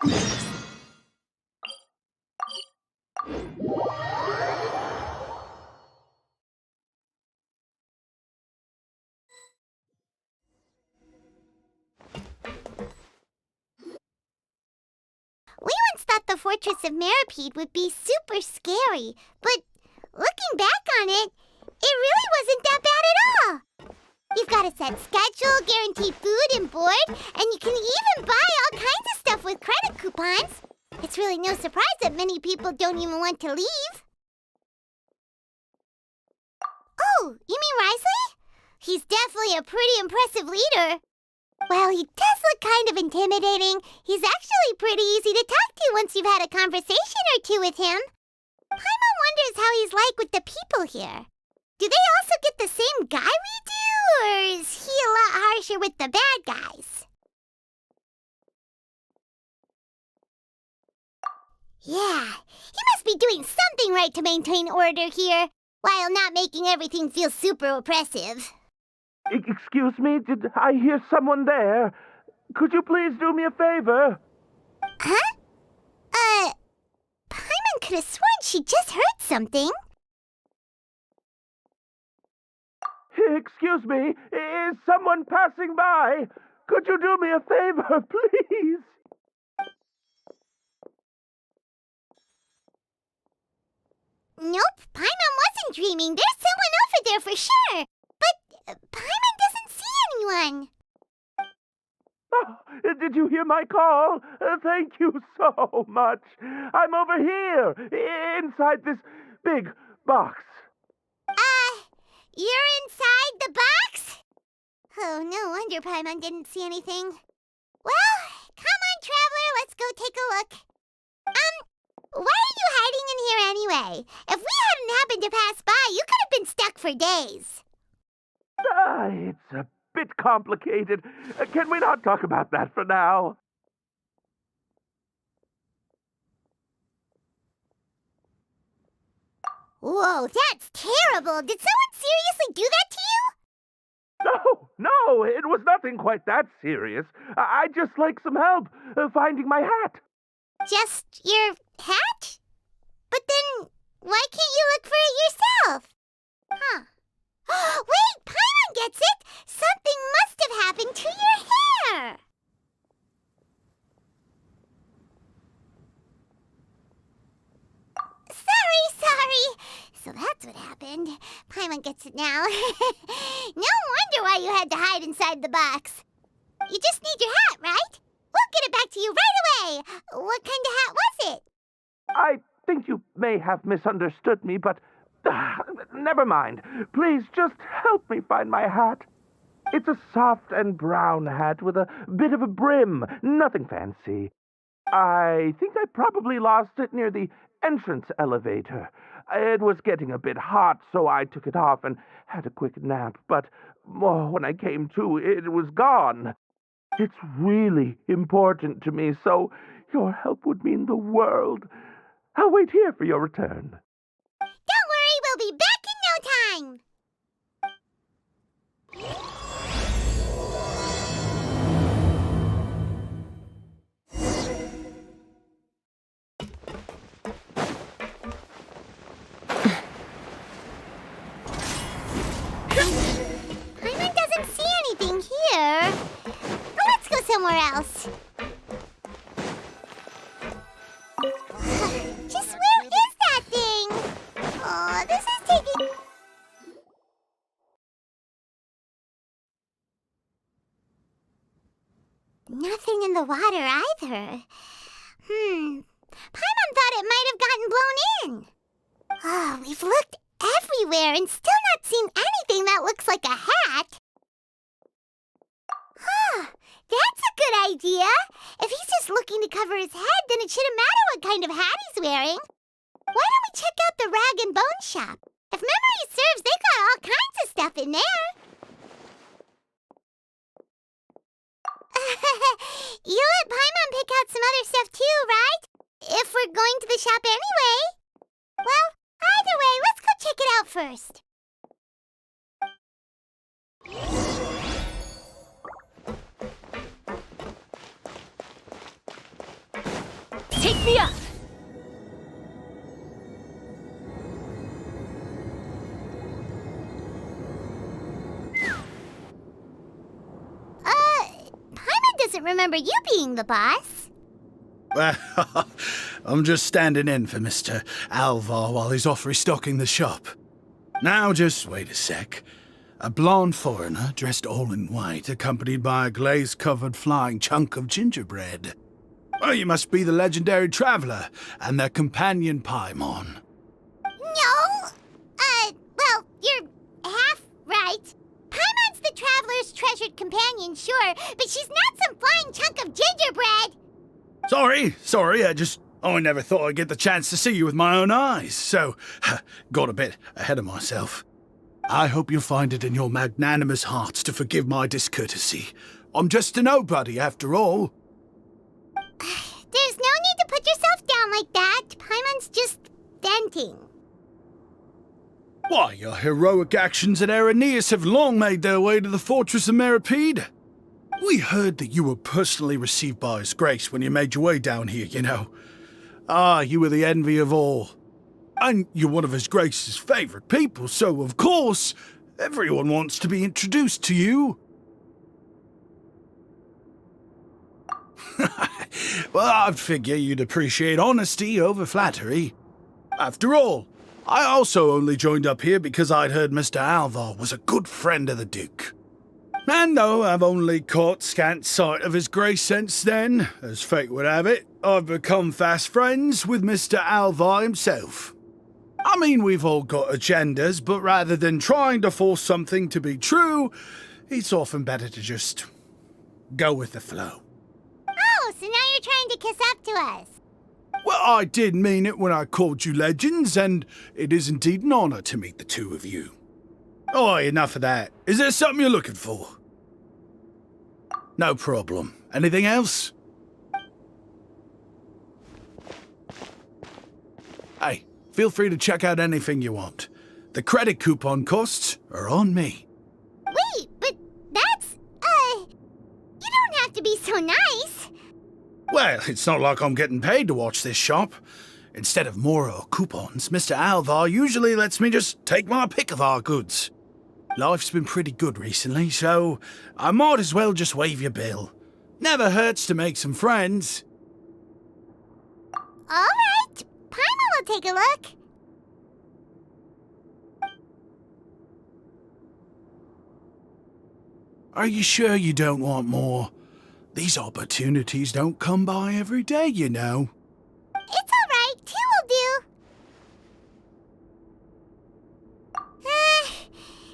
We once thought the Fortress of Meropide would be super scary, but looking back on it, it really wasn't that bad at all. You've got a set schedule, guaranteed food and board, and you can even buy all kinds of stuff with credit coupons. It's really no surprise that many people don't even want to leave. Oh, you mean Wriothesley? He's definitely a pretty impressive leader. Well, he does look kind of intimidating. He's actually pretty easy to talk to once you've had a conversation or two with him. Paimon wonders how he's like with the people here. Do they also get the same guy we do, or is he a lot harsher with the bad guys? Yeah, he must be doing something right to maintain order here, while not making everything feel super oppressive. Excuse me, did I hear someone there? Could you please do me a favor? Huh? Paimon could have sworn she just heard something. Excuse me, is someone passing by? Could you do me a favor, please? Nope, Paimon wasn't dreaming. There's someone over there for sure. But Paimon doesn't see anyone. Oh, did you hear my call? Thank you so much. I'm over here, inside this big box. You're inside the box? Oh, no wonder Paimon didn't see anything. Well, come on, Traveler, let's go take a look. Why are you hiding in here anyway? If we hadn't happened to pass by, you could have been stuck for days. It's a bit complicated. Can we not talk about that for now? Whoa, that's terrible. Did someone seriously do that to you? No, it was nothing quite that serious. I'd just like some help finding my hat. Just your hat? But then, why can't you look for it yourself? Huh. Wait, Paimon gets it! Something must have happened to your hair! Sorry. So that's what happened. Paimon gets it now. No wonder why you had to hide inside the box. You just need your hat, right? We'll get it back to you right away. What kind of hat was it? I think you may have misunderstood me, but never mind. Please just help me find my hat. It's a soft and brown hat with a bit of a brim. Nothing fancy. I think I probably lost it near the entrance elevator. It was getting a bit hot, so I took it off and had a quick nap. But when I came to, it was gone. It's really important to me, so your help would mean the world. I'll wait here for your return. Don't worry, we'll be back in no time. Paimon doesn't see anything here. Let's go somewhere else. Just where is that thing? Oh, this is taking... Nothing in the water either. Paimon thought it might have gotten blown in. Oh, we've looked everywhere and still not seen anything that looks like a hat. That's a good idea. If he's just looking to cover his head, then it shouldn't matter what kind of hat he's wearing. Why don't we check out the rag and bone shop? If memory serves, they got all kinds of stuff in there. You let Paimon pick out some other stuff too, right? If we're going to the shop anyway. Well, either way, let's go check it out first. Take me up! Paimon doesn't remember you being the boss. Well, I'm just standing in for Mr. Alvar while he's off restocking the shop. Now, just wait a sec. A blonde foreigner, dressed all in white, accompanied by a glaze-covered flying chunk of gingerbread. Well, you must be the legendary Traveler and their companion Paimon. No! Well, you're half right. Paimon's the Traveler's treasured companion, sure, but she's not some flying chunk of gingerbread! Sorry, I never thought I'd get the chance to see you with my own eyes, so got a bit ahead of myself. I hope you'll find it in your magnanimous hearts to forgive my discourtesy. I'm just a nobody, after all. There's no need to put yourself down like that. Paimon's just venting. Why, your heroic actions at Aeneas have long made their way to the Fortress of Meropide. We heard that you were personally received by His Grace when you made your way down here, you know. You were the envy of all. And you're one of His Grace's favourite people, so of course, everyone wants to be introduced to you. Well, I'd figure you'd appreciate honesty over flattery. After all, I also only joined up here because I'd heard Mr. Alvar was a good friend of the Duke. And though I've only caught scant sight of His Grace since then, as fate would have it, I've become fast friends with Mr. Alvar himself. I mean, we've all got agendas, but rather than trying to force something to be true, it's often better to just go with the flow. Oh, so now you're trying to kiss up to us. Well, I did mean it when I called you legends, and it is indeed an honor to meet the two of you. Oh, enough of that. Is there something you're looking for? No problem. Anything else? Hey, feel free to check out anything you want. The credit coupon costs are on me. Wait, but that's, you don't have to be so nice. Well, it's not like I'm getting paid to watch this shop. Instead of Mora or coupons, Mr. Alvar usually lets me just take my pick of our goods. Life's been pretty good recently, so I might as well just waive your bill. Never hurts to make some friends. All right, Paimon will take a look. Are you sure you don't want more? These opportunities don't come by every day, you know. It's all right, 2 will do.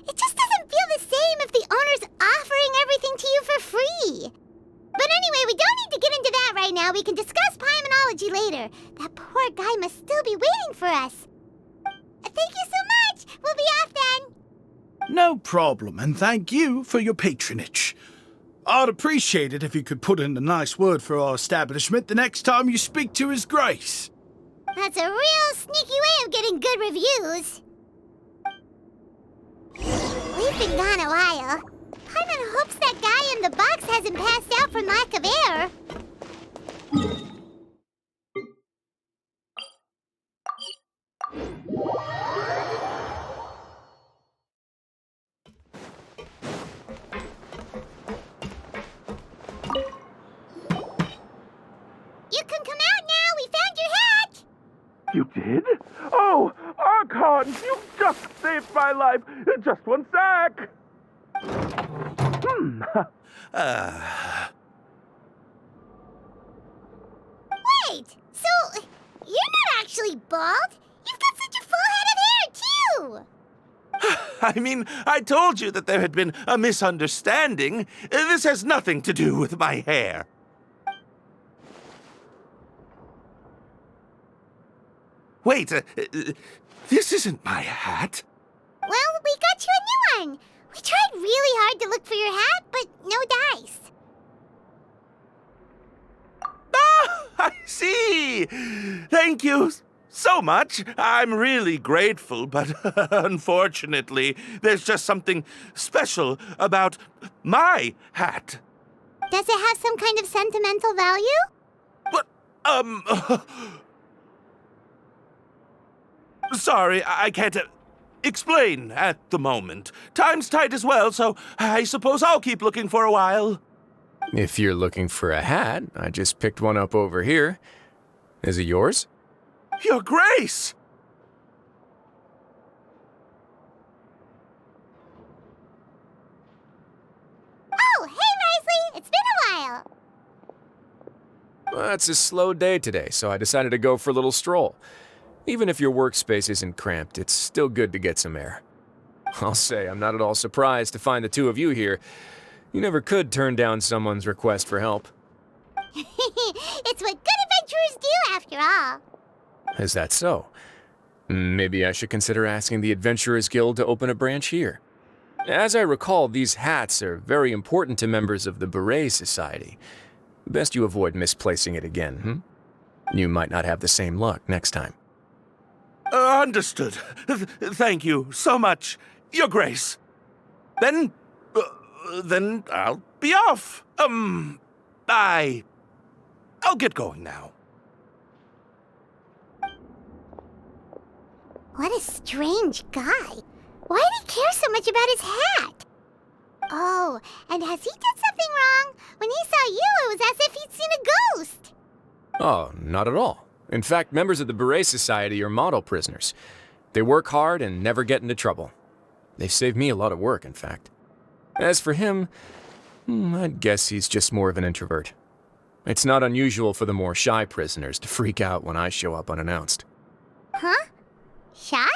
It just doesn't feel the same if the owner's offering everything to you for free. But anyway, we don't need to get into that right now. We can discuss Paimonology later. That poor guy must still be waiting for us. Thank you so much. We'll be off then. No problem, and thank you for your patronage. I'd appreciate it if you could put in a nice word for our establishment the next time you speak to His Grace. That's a real sneaky way of getting good reviews. We've been gone a while. Paimon hopes that guy in the box hasn't passed out from lack of air. You can come out now. We found your hat. You did? Oh, Archon, you just saved my life. Just one sec. Wait, so you're not actually bald? You've got such a full head of hair, too! I mean, I told you that there had been a misunderstanding. This has nothing to do with my hair. Wait, this isn't my hat. Well, we got you a new one. We tried really hard to look for your hat, but no dice. Ah, I see. Thank you so much. I'm really grateful, but unfortunately, there's just something special about my hat. Does it have some kind of sentimental value? But Sorry, I can't explain at the moment. Time's tight as well, so I suppose I'll keep looking for a while. If you're looking for a hat, I just picked one up over here. Is it yours? Your Grace! Oh, hey, Wriothesley! It's been a while. Well, it's a slow day today, so I decided to go for a little stroll. Even if your workspace isn't cramped, it's still good to get some air. I'll say I'm not at all surprised to find the two of you here. You never could turn down someone's request for help. It's what good adventurers do, after all. Is that so? Maybe I should consider asking the Adventurers Guild to open a branch here. As I recall, these hats are very important to members of the Beret Society. Best you avoid misplacing it again, You might not have the same luck next time. Understood. Thank you so much, Your Grace. Then I'll be off. I'll get going now. What a strange guy. Why did he care so much about his hat? Oh, and has he done something wrong? When he saw you, it was as if he'd seen a ghost. Oh, not at all. In fact, members of the Beret Society are model prisoners. They work hard and never get into trouble. They've saved me a lot of work, in fact. As for him, I'd guess he's just more of an introvert. It's not unusual for the more shy prisoners to freak out when I show up unannounced. Huh? Shy?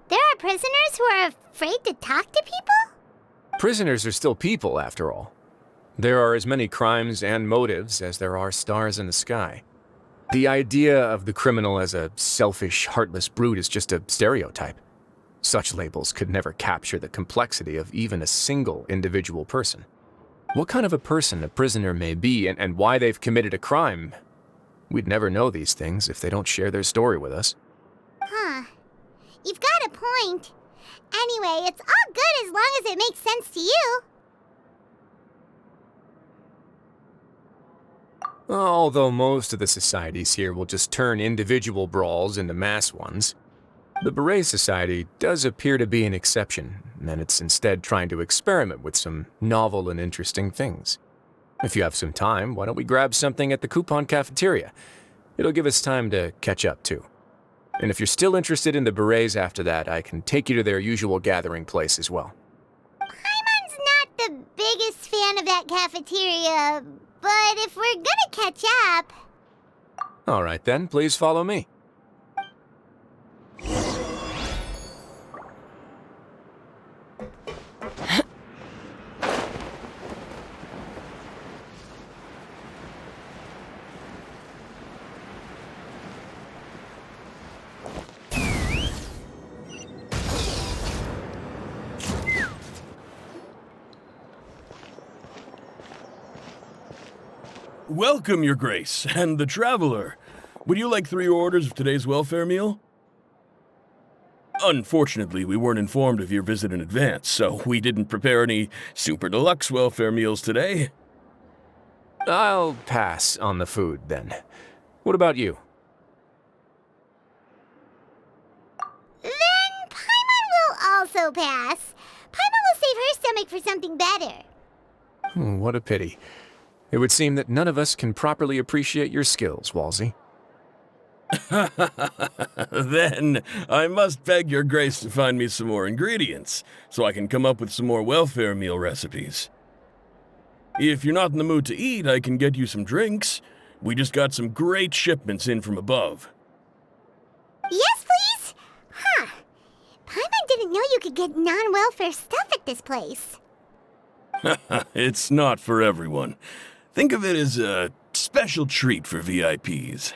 There are prisoners who are afraid to talk to people? Prisoners are still people, after all. There are as many crimes and motives as there are stars in the sky. The idea of the criminal as a selfish, heartless brute is just a stereotype. Such labels could never capture the complexity of even a single individual person. What kind of a person a prisoner may be and why they've committed a crime, we'd never know these things if they don't share their story with us. Huh. You've got a point. Anyway, it's all good as long as it makes sense to you. Although most of the societies here will just turn individual brawls into mass ones, the Beret Society does appear to be an exception, and it's instead trying to experiment with some novel and interesting things. If you have some time, why don't we grab something at the coupon cafeteria? It'll give us time to catch up, too. And if you're still interested in the Berets after that, I can take you to their usual gathering place as well. Paimon's not the biggest fan of that cafeteria, but if we're gonna catch up... All right then, please follow me. Welcome, Your Grace, and the Traveler. Would you like 3 orders of today's welfare meal? Unfortunately, we weren't informed of your visit in advance, so we didn't prepare any super deluxe welfare meals today. I'll pass on the food, then. What about you? Then Paimon will also pass. Paimon will save her stomach for something better. What a pity. It would seem that none of us can properly appreciate your skills, Walsey. Then I must beg Your Grace to find me some more ingredients, so I can come up with some more welfare meal recipes. If you're not in the mood to eat, I can get you some drinks. We just got some great shipments in from above. Yes, please? Huh. Paimon didn't know you could get non-welfare stuff at this place. It's not for everyone. Think of it as a special treat for VIPs.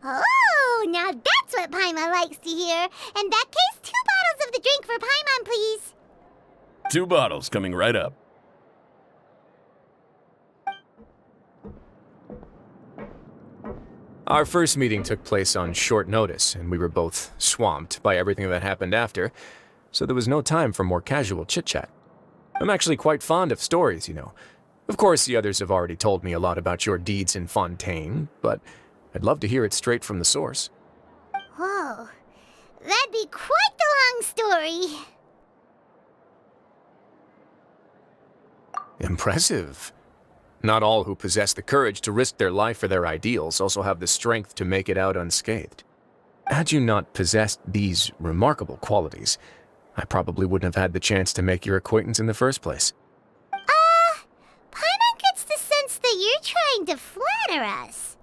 Oh, now that's what Paimon likes to hear. In that case, 2 bottles of the drink for Paimon, please. 2 bottles coming right up. Our first meeting took place on short notice, and we were both swamped by everything that happened after, so there was no time for more casual chit-chat. I'm actually quite fond of stories, you know. Of course, the others have already told me a lot about your deeds in Fontaine, but I'd love to hear it straight from the source. Whoa, that'd be quite the long story. Impressive. Not all who possess the courage to risk their life for their ideals also have the strength to make it out unscathed. Had you not possessed these remarkable qualities, I probably wouldn't have had the chance to make your acquaintance in the first place. Paimon gets the sense that you're trying to flatter us.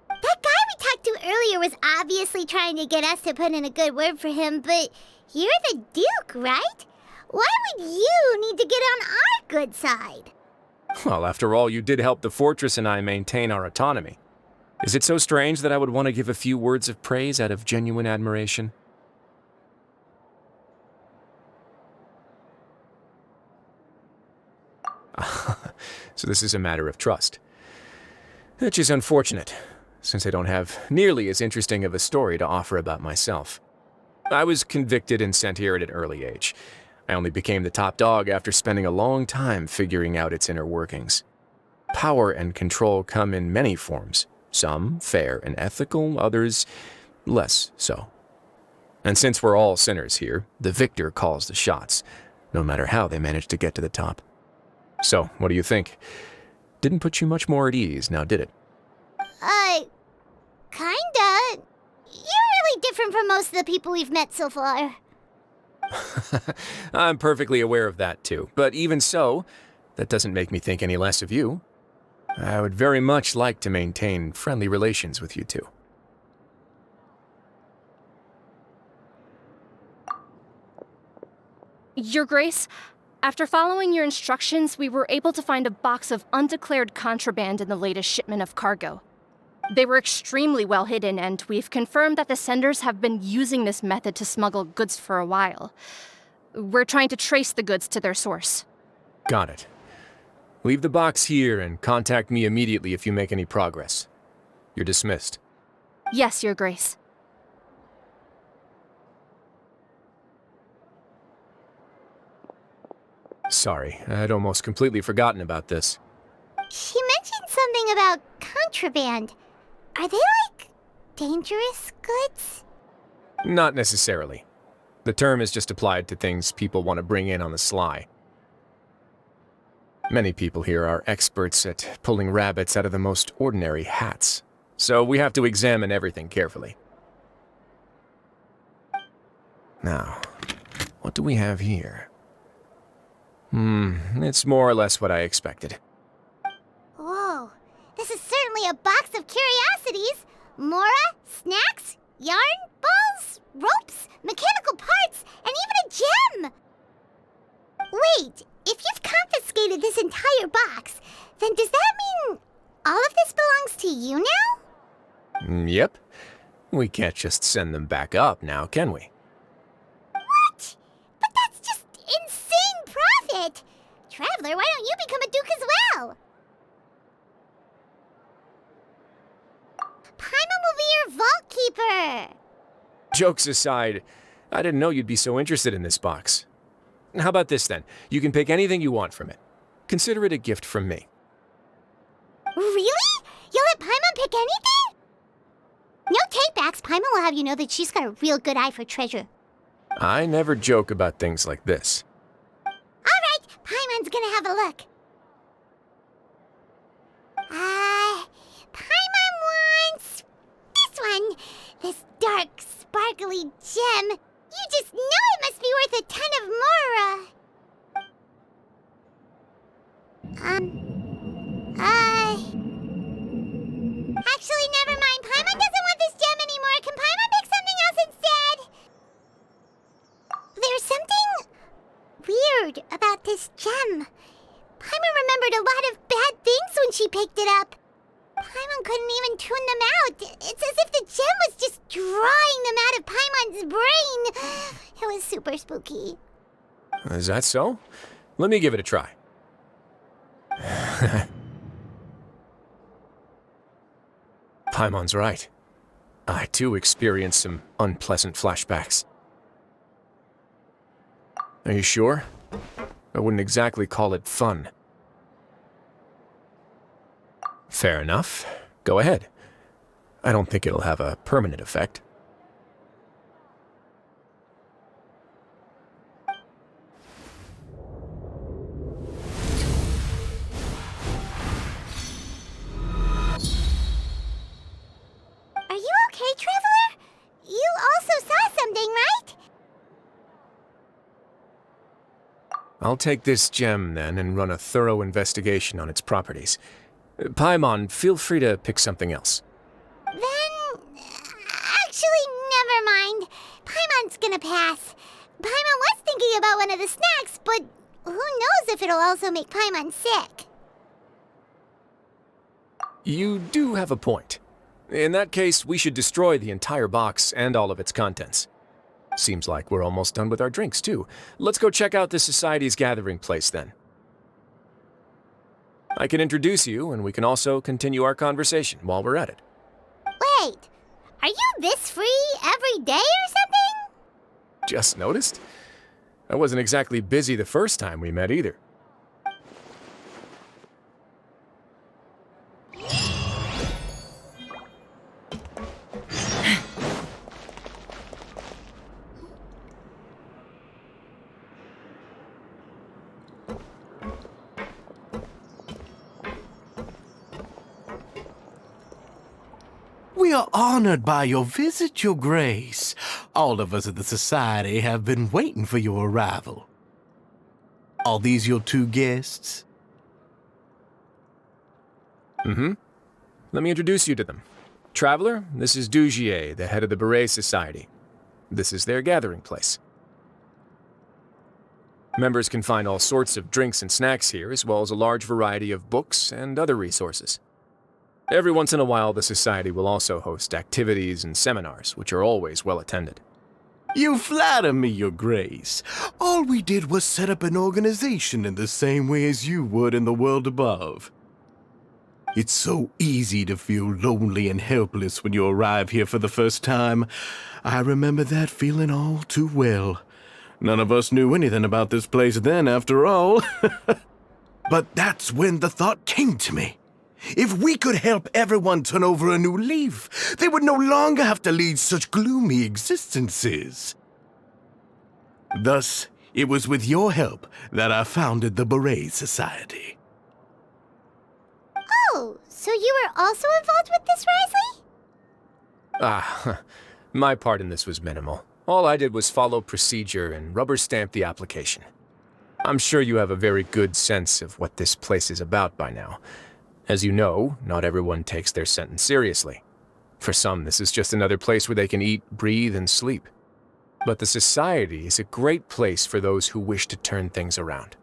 That guy we talked to earlier was obviously trying to get us to put in a good word for him, but you're the Duke, right? Why would you need to get on our good side? Well, after all, you did help the Fortress and I maintain our autonomy. Is it so strange that I would want to give a few words of praise out of genuine admiration? So this is a matter of trust. Which is unfortunate, since I don't have nearly as interesting of a story to offer about myself. I was convicted and sent here at an early age. I only became the top dog after spending a long time figuring out its inner workings. Power and control come in many forms, some fair and ethical, others less so. And since we're all sinners here, the victor calls the shots, no matter how they manage to get to the top. So, what do you think? Didn't put you much more at ease, now did it? Kinda. You're really different from most of the people we've met so far. I'm perfectly aware of that too, but even so, that doesn't make me think any less of you. I would very much like to maintain friendly relations with you two. Your Grace, after following your instructions, we were able to find a box of undeclared contraband in the latest shipment of cargo. They were extremely well hidden, and we've confirmed that the senders have been using this method to smuggle goods for a while. We're trying to trace the goods to their source. Got it. Leave the box here and contact me immediately if you make any progress. You're dismissed. Yes, Your Grace. Sorry, I'd almost completely forgotten about this. She mentioned something about contraband. Are they, like, dangerous goods? Not necessarily. The term is just applied to things people want to bring in on the sly. Many people here are experts at pulling rabbits out of the most ordinary hats, so we have to examine everything carefully. Now, what do we have here? It's more or less what I expected. Whoa, this is certainly a box of curiosities. Mora, snacks, yarn, balls, ropes, mechanical parts, and even a gem! Wait, if you've confiscated this entire box, then does that mean all of this belongs to you now? Yep. We can't just send them back up now, can we? What? But that's just insane profit! Traveler, why don't you become a duke as well? Paimon will be your vault keeper! Jokes aside, I didn't know you'd be so interested in this box. How about this then? You can pick anything you want from it. Consider it a gift from me. Really? You'll let Paimon pick anything? No takebacks. Paimon will have you know that she's got a real good eye for treasure. I never joke about things like this. Alright, Paimon's gonna have a look. Paimon wants this one. This dark, sparkly gem. You just know it must be worth a ton of Mora. Actually, never mind. Paimon doesn't want this gem anymore. Can Paimon pick something else instead? There's something weird about this gem. Paimon remembered a lot of bad things when she picked it up. Paimon couldn't even tune them out. It's as if the gem was just drawing them out of Paimon's brain. It was super spooky. Is that so? Let me give it a try. Paimon's right. I too experienced some unpleasant flashbacks. Are you sure? I wouldn't exactly call it fun. Fair enough. Go ahead. I don't think it'll have a permanent effect. Are you okay, Traveler? You also saw something, right? I'll take this gem, then, and run a thorough investigation on its properties. Paimon, feel free to pick something else. Actually, never mind. Paimon's gonna pass. Paimon was thinking about one of the snacks, but who knows if it'll also make Paimon sick. You do have a point. In that case, we should destroy the entire box and all of its contents. Seems like we're almost done with our drinks, too. Let's go check out the Society's gathering place, then. I can introduce you, and we can also continue our conversation while we're at it. Wait, are you this free every day or something? Just noticed? I wasn't exactly busy the first time we met, either. We are honored by your visit, Your Grace. All of us at the Society have been waiting for your arrival. Are these your two guests? Mm-hmm. Let me introduce you to them. Traveler, this is Dougier, the head of the Beret Society. This is their gathering place. Members can find all sorts of drinks and snacks here, as well as a large variety of books and other resources. Every once in a while, the Society will also host activities and seminars, which are always well attended. You flatter me, Your Grace. All we did was set up an organization in the same way as you would in the world above. It's so easy to feel lonely and helpless when you arrive here for the first time. I remember that feeling all too well. None of us knew anything about this place then, after all. But that's when the thought came to me. If we could help everyone turn over a new leaf, they would no longer have to lead such gloomy existences. Thus, it was with your help that I founded the Beret Society. Oh, so you were also involved with this, Wriothesley? My part in this was minimal. All I did was follow procedure and rubber stamp the application. I'm sure you have a very good sense of what this place is about by now. As you know, not everyone takes their sentence seriously. For some, this is just another place where they can eat, breathe, and sleep. But the Society is a great place for those who wish to turn things around.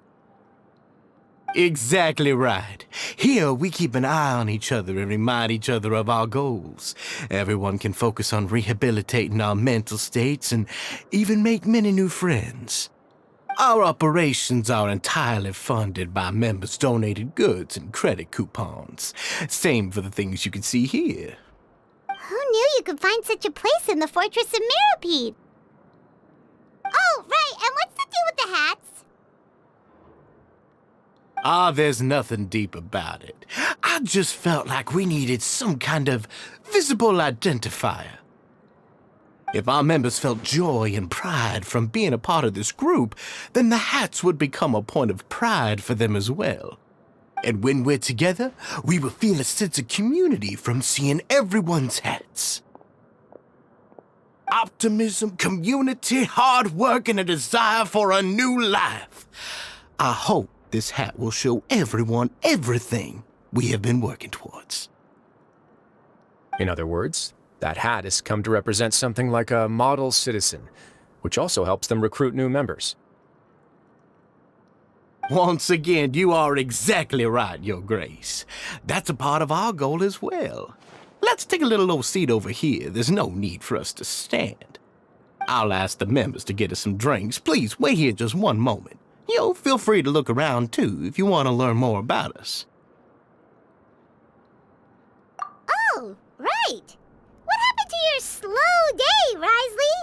Exactly right. Here, we keep an eye on each other and remind each other of our goals. Everyone can focus on rehabilitating our mental states and even make many new friends. Our operations are entirely funded by members' donated goods and credit coupons. Same for the things you can see here. Who knew you could find such a place in the Fortress of Meropide? Oh, right, and what's the deal with the hats? There's nothing deep about it. I just felt like we needed some kind of visible identifier. If our members felt joy and pride from being a part of this group, then the hats would become a point of pride for them as well. And when we're together, we will feel a sense of community from seeing everyone's hats. Optimism, community, hard work, and a desire for a new life. I hope this hat will show everyone everything we have been working towards. In other words, that hat has come to represent something like a model citizen, which also helps them recruit new members. Once again, you are exactly right, Your Grace. That's a part of our goal as well. Let's take a little old seat over here. There's no need for us to stand. I'll ask the members to get us some drinks. Please wait here just one moment. Feel free to look around, too, if you want to learn more about us. Oh, right. What happened to your slow day, Wriothesley?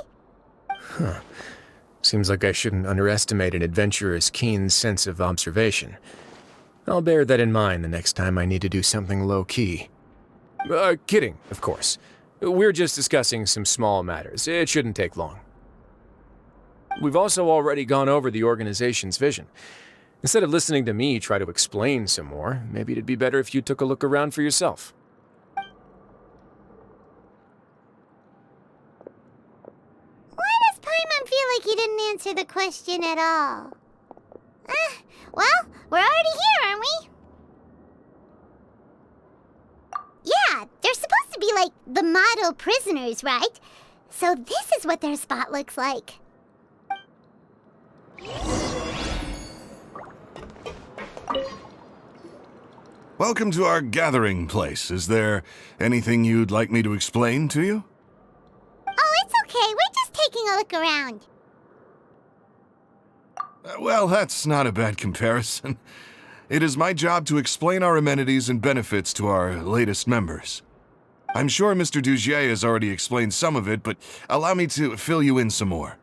Seems like I shouldn't underestimate an adventurer's keen sense of observation. I'll bear that in mind the next time I need to do something low-key. Kidding, of course. We're just discussing some small matters. It shouldn't take long. We've also already gone over the organization's vision. Instead of listening to me try to explain some more, maybe it'd be better if you took a look around for yourself. Why does Paimon feel like he didn't answer the question at all? Well, we're already here, aren't we? Yeah, they're supposed to be like the model prisoners, right? So this is what their spot looks like. Welcome to our gathering place. Is there anything you'd like me to explain to you? Oh, it's okay. We're just taking a look around. Well, that's not a bad comparison. It is my job to explain our amenities and benefits to our latest members. I'm sure Mr. Dougier has already explained some of it, but allow me to fill you in some more.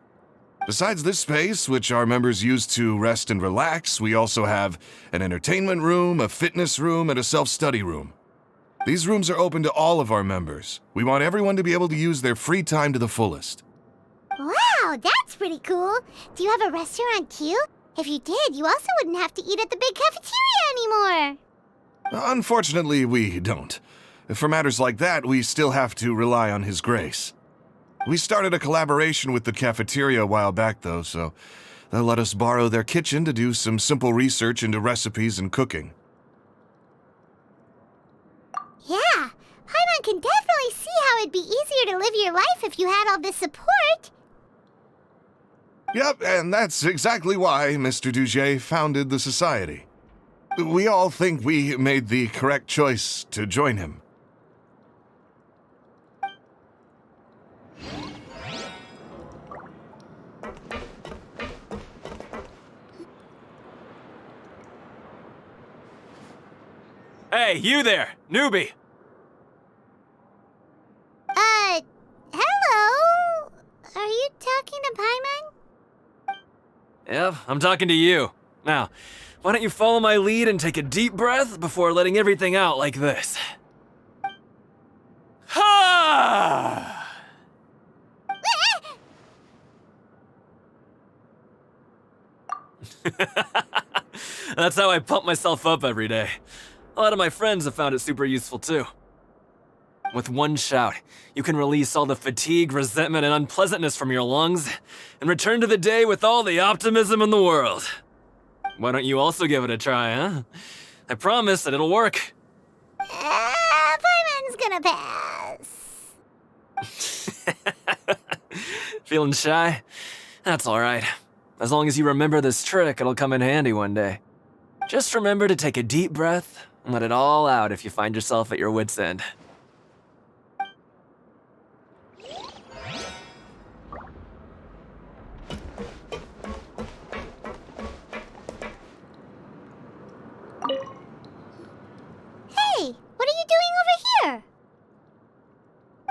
Besides this space, which our members use to rest and relax, we also have an entertainment room, a fitness room, and a self-study room. These rooms are open to all of our members. We want everyone to be able to use their free time to the fullest. Wow, that's pretty cool. Do you have a restaurant too? If you did, you also wouldn't have to eat at the big cafeteria anymore. Unfortunately, we don't. For matters like that, we still have to rely on His grace. We started a collaboration with the cafeteria a while back, though, so they'll let us borrow their kitchen to do some simple research into recipes and cooking. Yeah, Paimon can definitely see how it'd be easier to live your life if you had all this support. Yep, and that's exactly why Mr. Dougier founded the Society. We all think we made the correct choice to join him. Hey, you there, newbie! Hello? Are you talking to Paimon? Yep, I'm talking to you. Now, why don't you follow my lead and take a deep breath before letting everything out like this? Ha! That's how I pump myself up every day. A lot of my friends have found it super useful too. With one shout, you can release all the fatigue, resentment, and unpleasantness from your lungs and return to the day with all the optimism in the world. Why don't you also give it a try, huh? I promise that it'll work. Paimon's gonna pass. Feeling shy? That's alright. As long as you remember this trick, it'll come in handy one day. Just remember to take a deep breath and let it all out if you find yourself at your wit's end. Hey, what are you doing over here?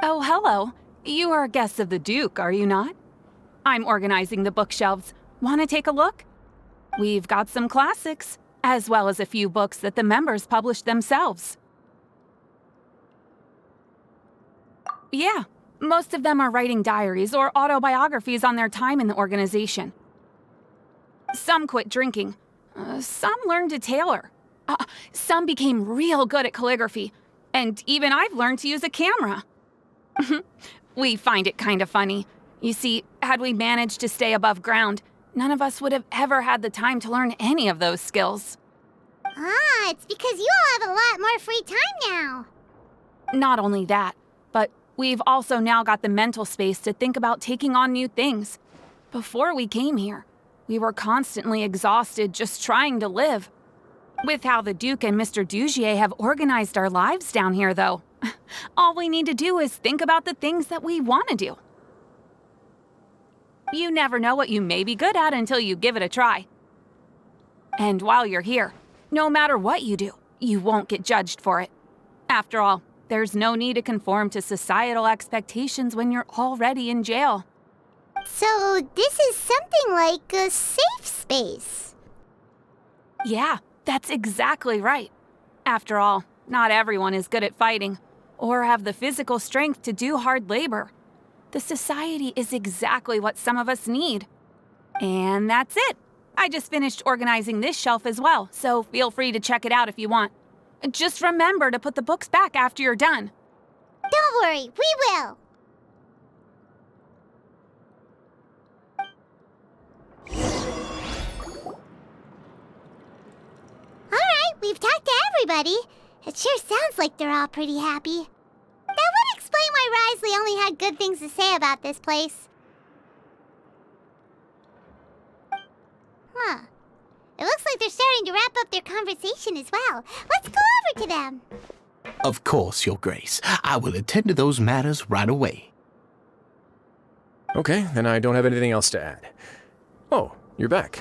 Oh, hello. You are guests of the Duke, are you not? I'm organizing the bookshelves. Want to take a look? We've got some classics, as well as a few books that the members published themselves. Yeah, most of them are writing diaries or autobiographies on their time in the organization. Some quit drinking. Some learned to tailor. Some became real good at calligraphy. And even I've learned to use a camera. We find it kind of funny. You see, had we managed to stay above ground, none of us would have ever had the time to learn any of those skills. It's because you all have a lot more free time now. Not only that, but we've also now got the mental space to think about taking on new things. Before we came here, we were constantly exhausted just trying to live. With how the Duke and Mr. Dougier have organized our lives down here, though, all we need to do is think about the things that we want to do. You never know what you may be good at until you give it a try. And while you're here, no matter what you do, you won't get judged for it. After all, there's no need to conform to societal expectations when you're already in jail. So this is something like a safe space. Yeah, That's exactly right. After all, not everyone is good at fighting, or have the physical strength to do hard labor. The Society is exactly what some of us need. And that's it. I just finished organizing this shelf as well, so feel free to check it out if you want. Just remember to put the books back after you're done. Don't worry, we will. Alright, we've talked to everybody. It sure sounds like they're all pretty happy. That would explain why Wriothesley only had good things to say about this place. Huh. It looks like they're starting to wrap up their conversation as well. Let's go over to them. Of course, Your Grace. I will attend to those matters right away. Okay, then I don't have anything else to add. Oh, you're back.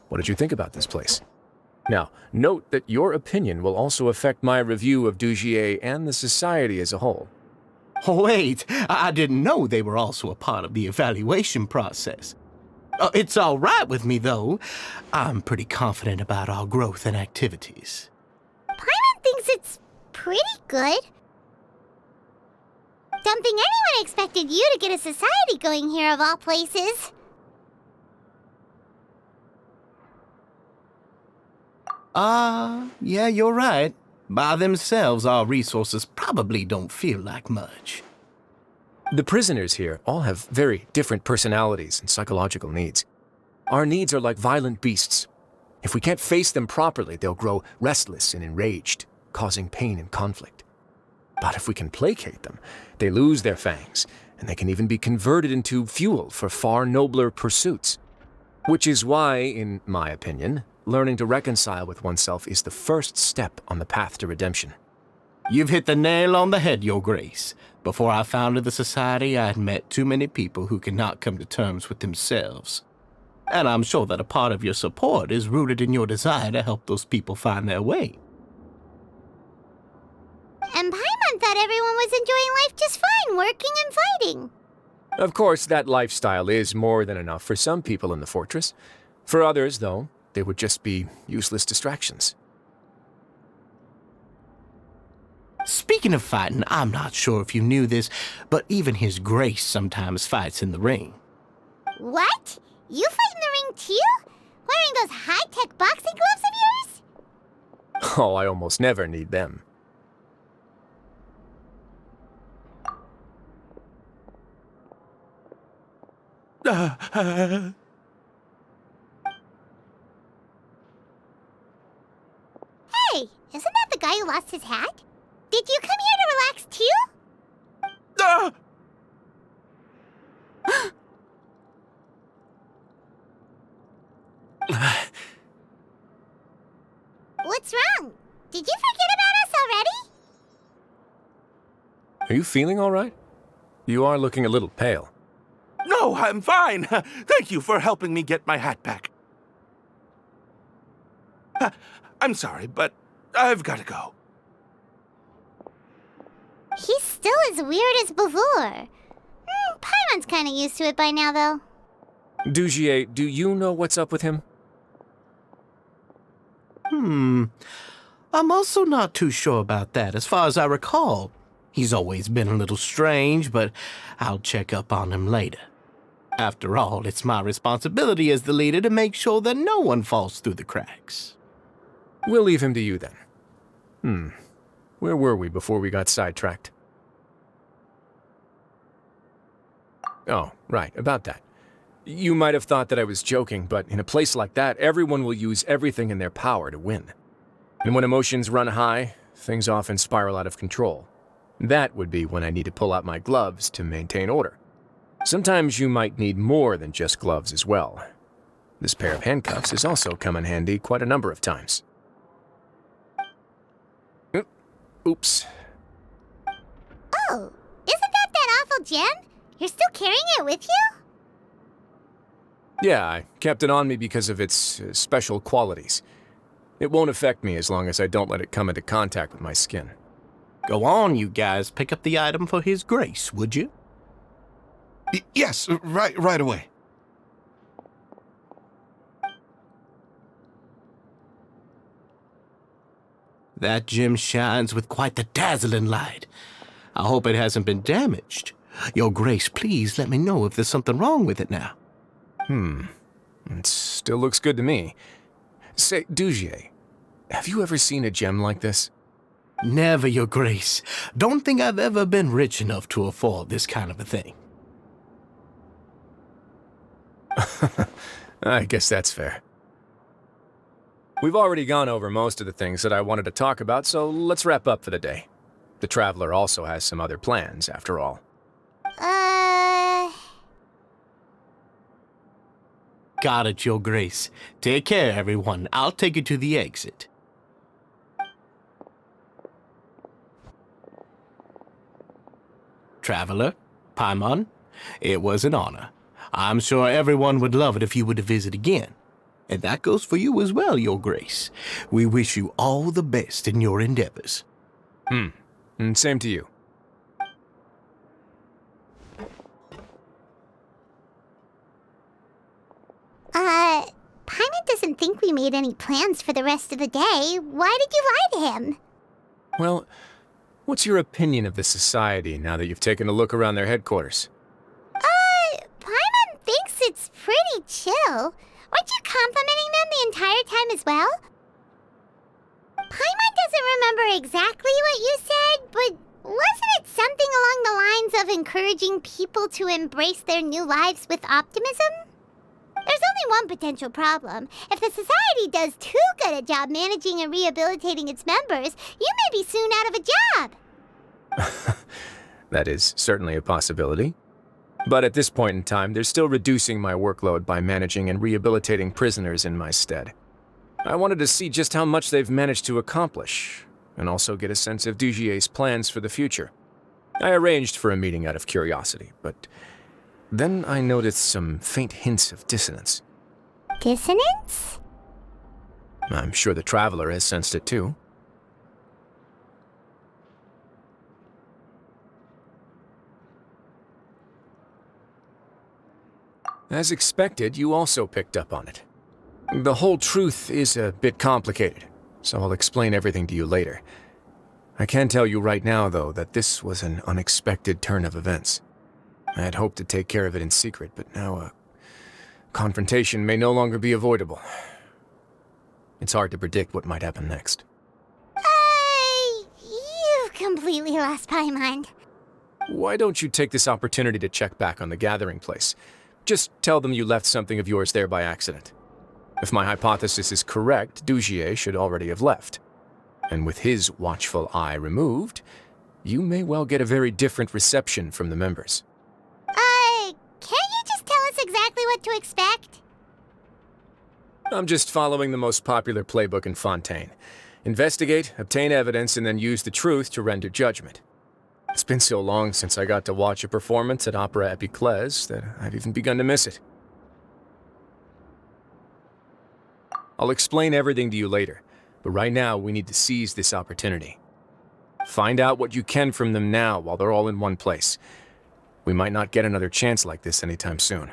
What did you think about this place? Now, note that your opinion will also affect my review of Dougier and the Society as a whole. Wait, I didn't know they were also a part of the evaluation process. It's all right with me, though. I'm pretty confident about our growth and activities. Paimon thinks it's pretty good. Don't think anyone expected you to get a society going here of all places. Yeah, you're right. By themselves, our resources probably don't feel like much. The prisoners here all have very different personalities and psychological needs. Our needs are like violent beasts. If we can't face them properly, they'll grow restless and enraged, causing pain and conflict. But if we can placate them, they lose their fangs, and they can even be converted into fuel for far nobler pursuits. Which is why, in my opinion, learning to reconcile with oneself is the first step on the path to redemption. You've hit the nail on the head, Your Grace. Before I founded the Society, I had met too many people who could not come to terms with themselves. And I'm sure that a part of your support is rooted in your desire to help those people find their way. And Paimon thought everyone was enjoying life just fine, working and fighting. Of course, that lifestyle is more than enough for some people in the fortress. For others, though, they would just be useless distractions. Speaking of fighting, I'm not sure if you knew this, but even His Grace sometimes fights in the ring. What? You fight in the ring too? Wearing those high-tech boxing gloves of yours? Oh, I almost never need them. Hey, isn't that the guy who lost his hat? Did you come here to relax too? What's wrong? Did you forget about us already? Are you feeling all right? You are looking a little pale. No, I'm fine. Thank you for helping me get my hat back. I'm sorry, but I've got to go. He's still as weird as before. Paimon's kind of used to it by now, though. Dougier, do you know what's up with him? I'm also not too sure about that. As far as I recall, he's always been a little strange, but I'll check up on him later. After all, it's my responsibility as the leader to make sure that no one falls through the cracks. We'll leave him to you then. Where were we before we got sidetracked? Oh, right, about that. You might have thought that I was joking, but in a place like that, everyone will use everything in their power to win. And when emotions run high, things often spiral out of control. That would be when I need to pull out my gloves to maintain order. Sometimes you might need more than just gloves as well. This pair of handcuffs has also come in handy quite a number of times. Oops. Oh, isn't that awful gem? You're still carrying it with you? Yeah, I kept it on me because of its special qualities. It won't affect me as long as I don't let it come into contact with my skin. Go on, you guys. Pick up the item for His Grace, would you? Yes, right away. That gem shines with quite the dazzling light. I hope it hasn't been damaged. Your Grace, please let me know if there's something wrong with it now. It still looks good to me. Say, Dougier, have you ever seen a gem like this? Never, Your Grace. Don't think I've ever been rich enough to afford this kind of a thing. I guess that's fair. We've already gone over most of the things that I wanted to talk about, so let's wrap up for the day. The Traveler also has some other plans, after all. Got it, Your Grace. Take care, everyone. I'll take you to the exit. Traveler, Paimon, it was an honor. I'm sure everyone would love it if you were to visit again. And that goes for you as well, Your Grace. We wish you all the best in your endeavors. And same to you. Paimon doesn't think we made any plans for the rest of the day. Why did you lie to him? Well, what's your opinion of the Society now that you've taken a look around their headquarters? Paimon thinks it's pretty chill. Weren't you complimenting them the entire time as well? Paimon doesn't remember exactly what you said, but wasn't it something along the lines of encouraging people to embrace their new lives with optimism? There's only one potential problem. If the Society does too good a job managing and rehabilitating its members, you may be soon out of a job. That is certainly a possibility. But at this point in time, they're still reducing my workload by managing and rehabilitating prisoners in my stead. I wanted to see just how much they've managed to accomplish, and also get a sense of Dougier's plans for the future. I arranged for a meeting out of curiosity, but then I noticed some faint hints of dissonance. Dissonance? I'm sure the Traveler has sensed it too. As expected, you also picked up on it. The whole truth is a bit complicated, so I'll explain everything to you later. I can tell you right now, though, that this was an unexpected turn of events. I had hoped to take care of it in secret, but now a confrontation may no longer be avoidable. It's hard to predict what might happen next. You've completely lost my mind. Why don't you take this opportunity to check back on the gathering place? Just tell them you left something of yours there by accident. If my hypothesis is correct, Dougier should already have left. And with his watchful eye removed, you may well get a very different reception from the members. Can't you just tell us exactly what to expect? I'm just following the most popular playbook in Fontaine. Investigate, obtain evidence, and then use the truth to render judgment. It's been so long since I got to watch a performance at Opera Epiclese that I've even begun to miss it. I'll explain everything to you later, but right now we need to seize this opportunity. Find out what you can from them now while they're all in one place. We might not get another chance like this anytime soon.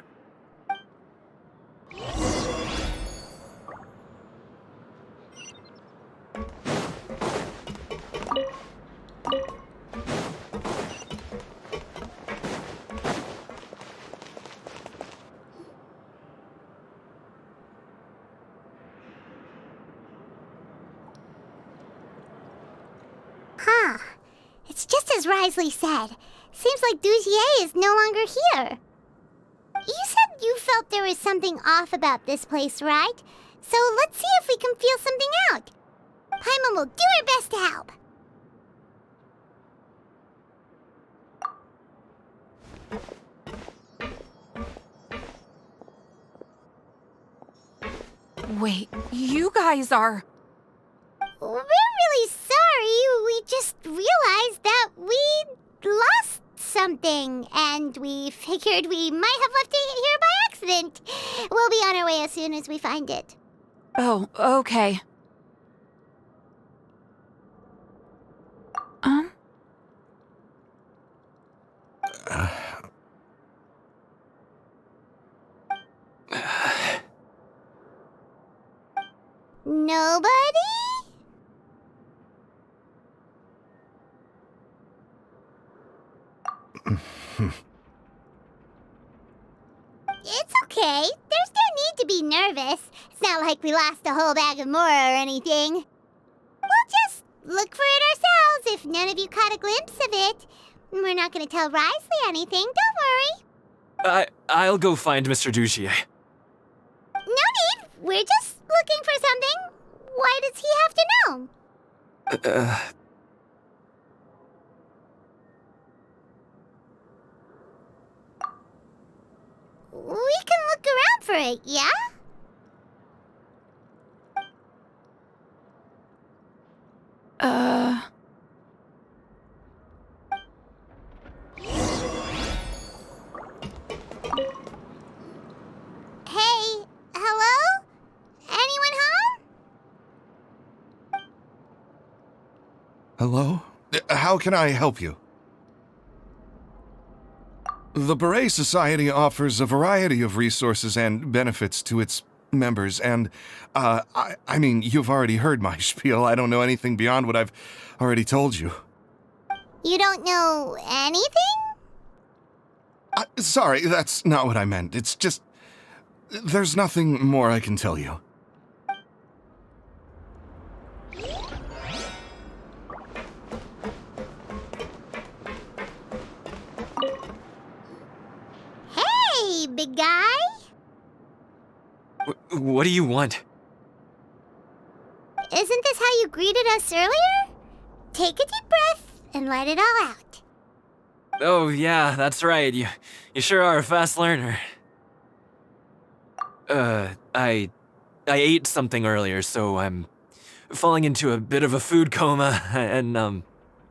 It's just as Wriothesley said. Seems like Dougier is no longer here. You said you felt there was something off about this place, right? So let's see if we can feel something out. Paimon will do her best to help. Wait, you guys are... We're really sorry. We just realized that we lost something, and we figured we might have left it here by accident. We'll be on our way as soon as we find it. Oh, okay. Nobody? It's okay. There's no need to be nervous. It's not like we lost a whole bag of Mora or anything. We'll just look for it ourselves if none of you caught a glimpse of it. We're not going to tell Wriothesley anything, don't worry. I'll go find Mr. Dougier. No need. We're just looking for something. Why does he have to know? We can look around for it, yeah? Hey, hello? Anyone home? Hello? How can I help you? The Beret Society offers a variety of resources and benefits to its members, and, I mean, you've already heard my spiel. I don't know anything beyond what I've already told you. You don't know anything? Sorry, that's not what I meant. It's just... there's nothing more I can tell you. Hey, big guy? What do you want? Isn't this how you greeted us earlier? Take a deep breath and let it all out. Oh, yeah, that's right. You sure are a fast learner. I ate something earlier, so I'm falling into a bit of a food coma, and,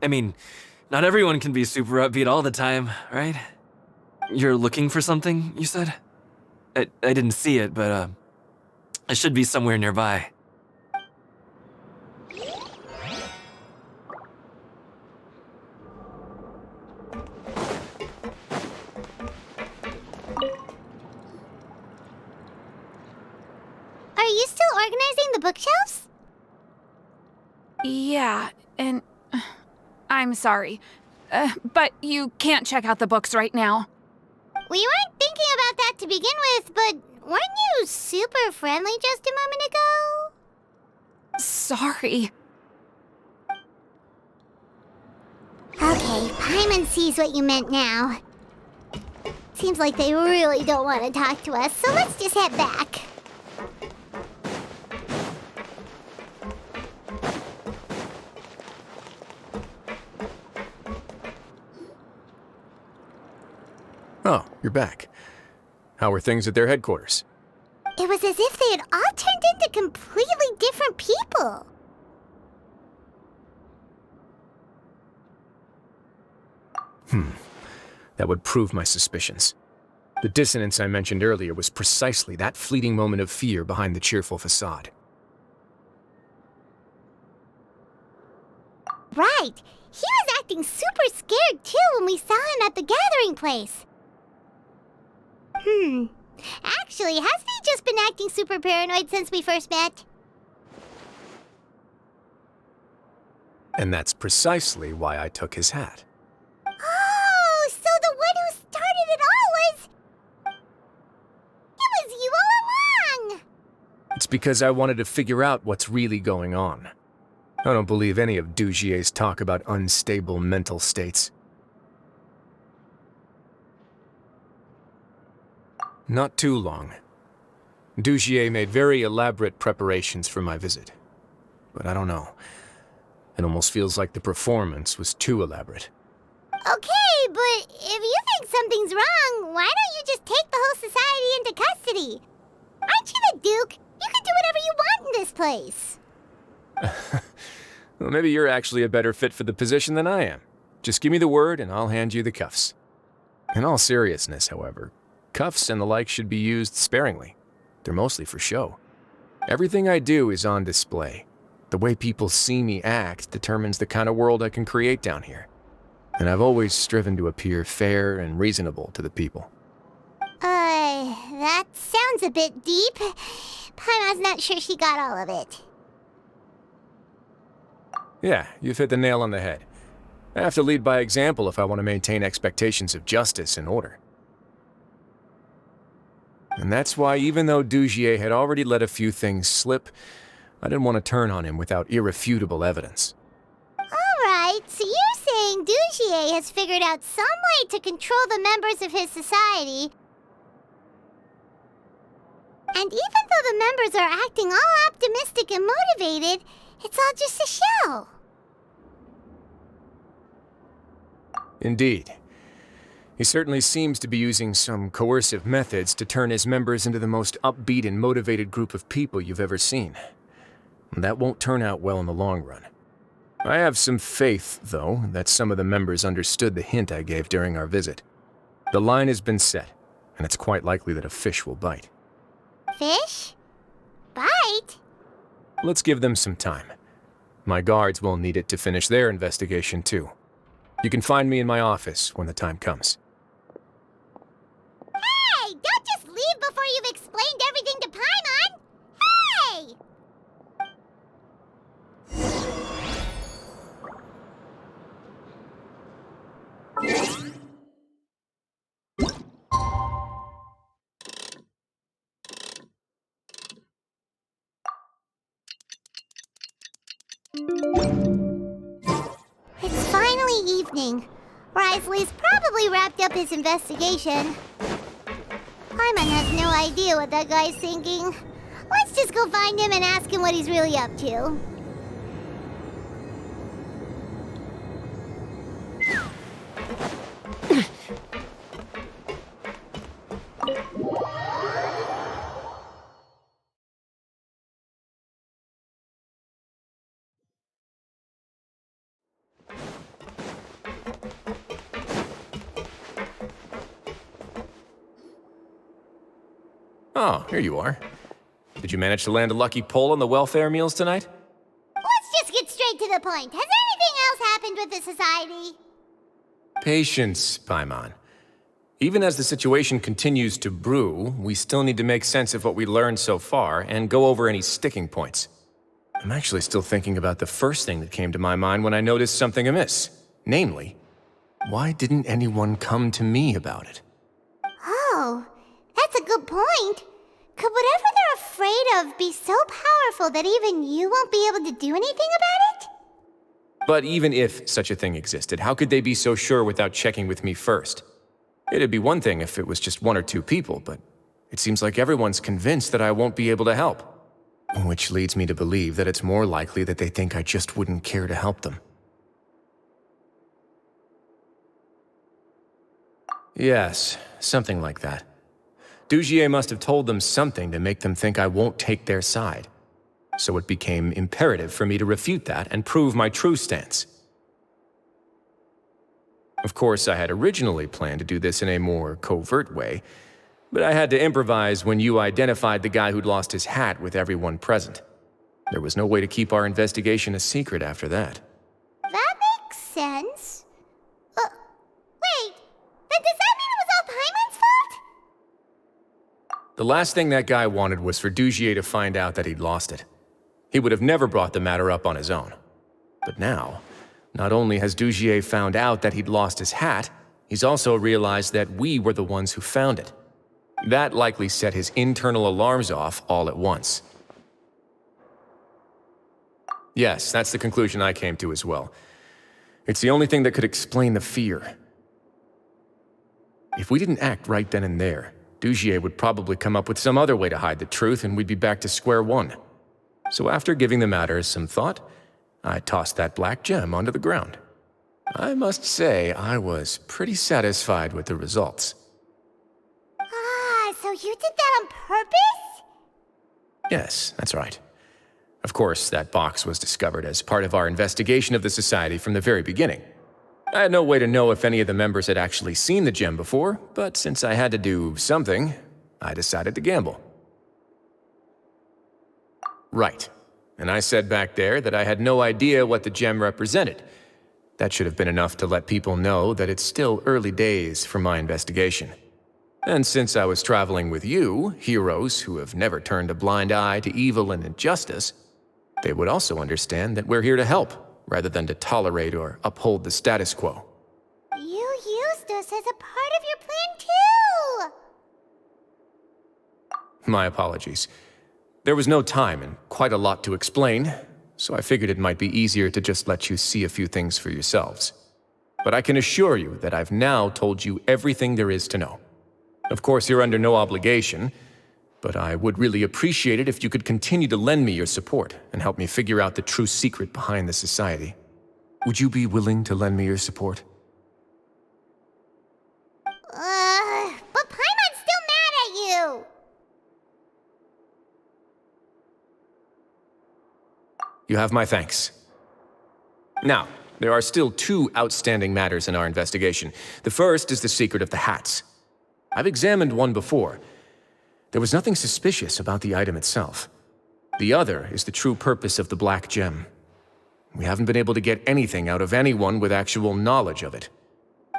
I mean, not everyone can be super upbeat all the time, right? You're looking for something, you said? I didn't see it, but, it should be somewhere nearby. Are you still organizing the bookshelves? Yeah, and I'm sorry, but you can't check out the books right now. We weren't thinking about that to begin with, but weren't you super friendly just a moment ago? Sorry. Okay, Paimon sees what you meant now. Seems like they really don't want to talk to us, so let's just head back. Oh, you're back. How were things at their headquarters? It was as if they had all turned into completely different people. That would prove my suspicions. The dissonance I mentioned earlier was precisely that fleeting moment of fear behind the cheerful facade. Right. He was acting super scared too when we saw him at the gathering place. Actually, hasn't he just been acting super paranoid since we first met? And that's precisely why I took his hat. Oh, so the one who started it all was... It was you all along! It's because I wanted to figure out what's really going on. I don't believe any of Dougier's talk about unstable mental states. Not too long. Dougier made very elaborate preparations for my visit. But I don't know. It almost feels like the performance was too elaborate. Okay, but if you think something's wrong, why don't you just take the whole society into custody? Aren't you the Duke? You can do whatever you want in this place. Well, maybe you're actually a better fit for the position than I am. Just give me the word and I'll hand you the cuffs. In all seriousness, however, cuffs and the like should be used sparingly. They're mostly for show. Everything I do is on display. The way people see me act determines the kind of world I can create down here. And I've always striven to appear fair and reasonable to the people. That sounds a bit deep. Paimon's not sure she got all of it. Yeah, you've hit the nail on the head. I have to lead by example if I want to maintain expectations of justice and order. And that's why, even though Dougier had already let a few things slip, I didn't want to turn on him without irrefutable evidence. Alright, so you're saying Dougier has figured out some way to control the members of his society. And even though the members are acting all optimistic and motivated, it's all just a show. Indeed. He certainly seems to be using some coercive methods to turn his members into the most upbeat and motivated group of people you've ever seen. That won't turn out well in the long run. I have some faith, though, that some of the members understood the hint I gave during our visit. The line has been set, and it's quite likely that a fish will bite. Fish? Bite? Let's give them some time. My guards will need it to finish their investigation, too. You can find me in my office when the time comes. Hey! Don't just leave before you've explained everything to Paimon! Hey! It's finally evening. Wriothesley's probably wrapped up his investigation. Paimon has no idea what that guy's thinking. Let's just go find him and ask him what he's really up to. Oh, here you are. Did you manage to land a lucky pull on the welfare meals tonight? Let's just get straight to the point. Has anything else happened with the society? Patience, Paimon. Even as the situation continues to brew, we still need to make sense of what we learned so far and go over any sticking points. I'm actually still thinking about the first thing that came to my mind when I noticed something amiss. Namely, why didn't anyone come to me about it? Oh, that's a good point. Could whatever they're afraid of be so powerful that even you won't be able to do anything about it? But even if such a thing existed, how could they be so sure without checking with me first? It'd be one thing if it was just one or two people, but it seems like everyone's convinced that I won't be able to help. Which leads me to believe that it's more likely that they think I just wouldn't care to help them. Yes, something like that. Dougier must have told them something to make them think I won't take their side. So it became imperative for me to refute that and prove my true stance. Of course, I had originally planned to do this in a more covert way, but I had to improvise when you identified the guy who'd lost his hat with everyone present. There was no way to keep our investigation a secret after that. That makes sense. Wait, then does that mean it was all Paimon's fault? The last thing that guy wanted was for Dougier to find out that he'd lost it. He would have never brought the matter up on his own. But now, not only has Dougier found out that he'd lost his hat, he's also realized that we were the ones who found it. That likely set his internal alarms off all at once. Yes, that's the conclusion I came to as well. It's the only thing that could explain the fear. If we didn't act right then and there, Dougier would probably come up with some other way to hide the truth and we'd be back to square one. So after giving the matter some thought, I tossed that black gem onto the ground. I must say, I was pretty satisfied with the results. Ah, so you did that on purpose? Yes, that's right. Of course, that box was discovered as part of our investigation of the Society from the very beginning. I had no way to know if any of the members had actually seen the gem before, but since I had to do something, I decided to gamble. Right. And I said back there that I had no idea what the gem represented. That should have been enough to let people know that it's still early days for my investigation. And since I was traveling with you, heroes who have never turned a blind eye to evil and injustice, they would also understand that we're here to help, rather than to tolerate or uphold the status quo. You used us as a part of your plan, too! My apologies. There was no time and quite a lot to explain, so I figured it might be easier to just let you see a few things for yourselves. But I can assure you that I've now told you everything there is to know. Of course, you're under no obligation, but I would really appreciate it if you could continue to lend me your support and help me figure out the true secret behind the society. Would you be willing to lend me your support? But Paimon's still mad at you! You have my thanks. Now, there are still 2 outstanding matters in our investigation. The first is the secret of the hats. I've examined one before. There was nothing suspicious about the item itself. The other is the true purpose of the black gem. We haven't been able to get anything out of anyone with actual knowledge of it.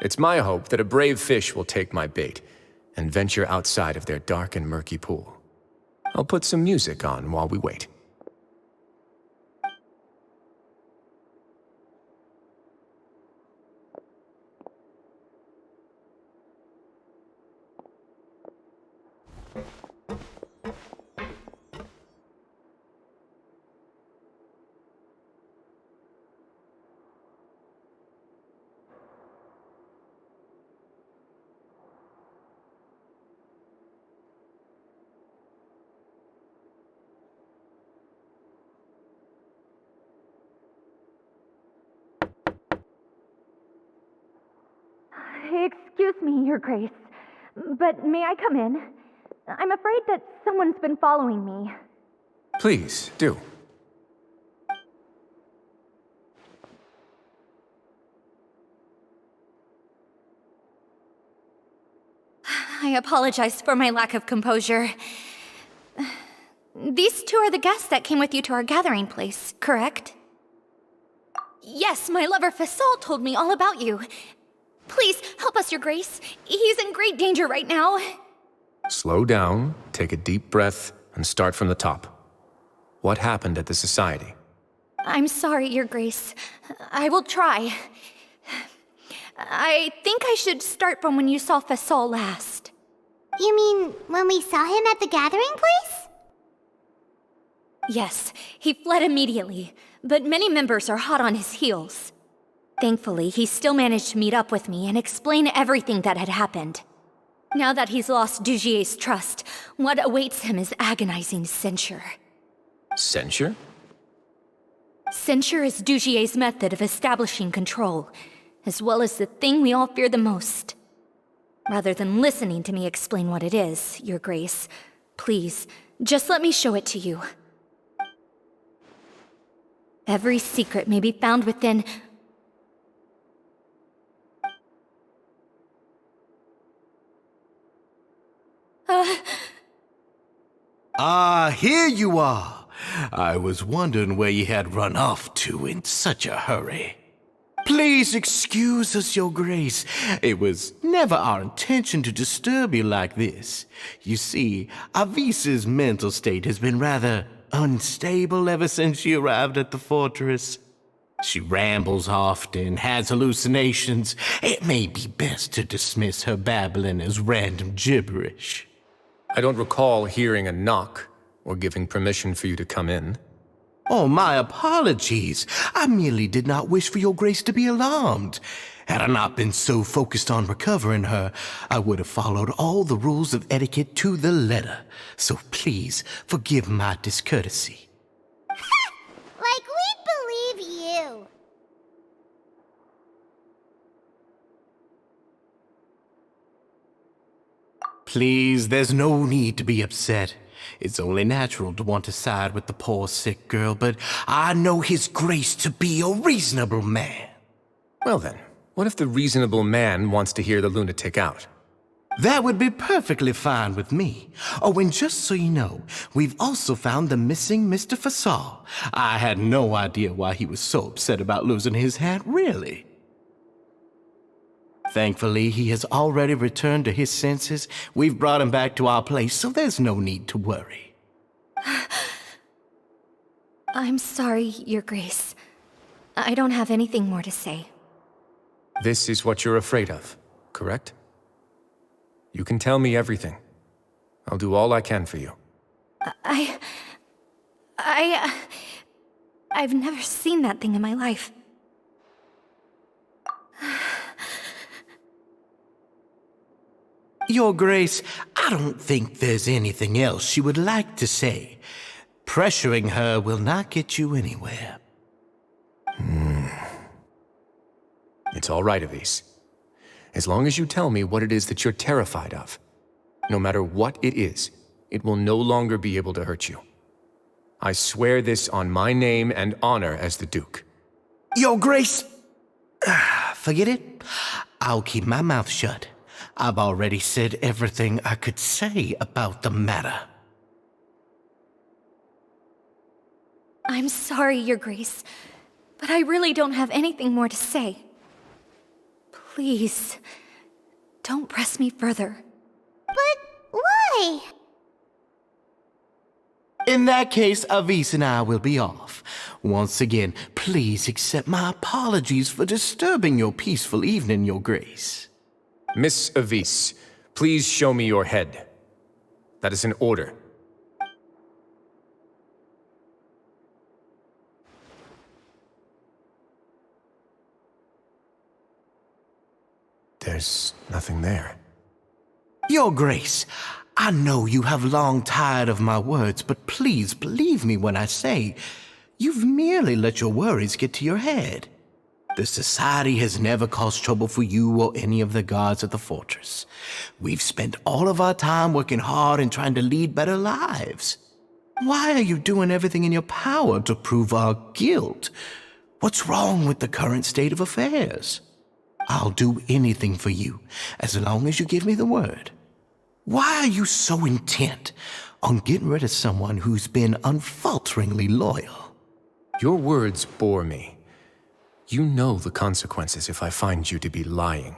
It's my hope that a brave fish will take my bait and venture outside of their dark and murky pool. I'll put some music on while we wait. Excuse me, Your Grace, but may I come in? I'm afraid that someone's been following me. Please, do. I apologize for my lack of composure. These 2 are the guests that came with you to our gathering place, correct? Yes, my lover Fasol told me all about you. Please, help us, Your Grace. He's in great danger right now. Slow down, take a deep breath, and start from the top. What happened at the Society? I'm sorry, Your Grace. I will try. I think I should start from when you saw Fasol last. You mean when we saw him at the gathering place? Yes, he fled immediately, but many members are hot on his heels. Thankfully, he still managed to meet up with me and explain everything that had happened. Now that he's lost Dougier's trust, what awaits him is agonizing censure. Censure? Censure is Dougier's method of establishing control, as well as the thing we all fear the most. Rather than listening to me explain what it is, Your Grace, please, just let me show it to you. Every secret may be found within... Here you are. I was wondering where you had run off to in such a hurry. Please excuse us, Your Grace. It was never our intention to disturb you like this. You see, Avisa's mental state has been rather unstable ever since she arrived at the fortress. She rambles often, has hallucinations. It may be best to dismiss her babbling as random gibberish. I don't recall hearing a knock or giving permission for you to come in. Oh, my apologies. I merely did not wish for Your Grace to be alarmed. Had I not been so focused on recovering her, I would have followed all the rules of etiquette to the letter. So please, forgive my discourtesy. Like we'd believe you. Please, there's no need to be upset. It's only natural to want to side with the poor sick girl, but I know His Grace to be a reasonable man. Well then, what if the reasonable man wants to hear the lunatic out? That would be perfectly fine with me. Oh, and just so you know, we've also found the missing Mr. Fasol. I had no idea why he was so upset about losing his hat, really. Thankfully, he has already returned to his senses. We've brought him back to our place, so there's no need to worry. I'm sorry, Your Grace. I don't have anything more to say. This is what you're afraid of, correct? You can tell me everything. I'll do all I can for you. I've never seen that thing in my life. Your Grace, I don't think there's anything else she would like to say. Pressuring her will not get you anywhere. It's all right, Avis. As long as you tell me what it is that you're terrified of. No matter what it is, it will no longer be able to hurt you. I swear this on my name and honor as the Duke. Your Grace! Forget it. I'll keep my mouth shut. I've already said everything I could say about the matter. I'm sorry, Your Grace, but I really don't have anything more to say. Please, don't press me further. But why? In that case, Avis and I will be off. Once again, please accept my apologies for disturbing your peaceful evening, Your Grace. Miss Avis, please show me your head. That is an order. There's nothing there. Your Grace, I know you have long tired of my words, but please believe me when I say you've merely let your worries get to your head. The Society has never caused trouble for you or any of the guards at the fortress. We've spent all of our time working hard and trying to lead better lives. Why are you doing everything in your power to prove our guilt? What's wrong with the current state of affairs? I'll do anything for you, as long as you give me the word. Why are you so intent on getting rid of someone who's been unfalteringly loyal? Your words bore me. You know the consequences if I find you to be lying.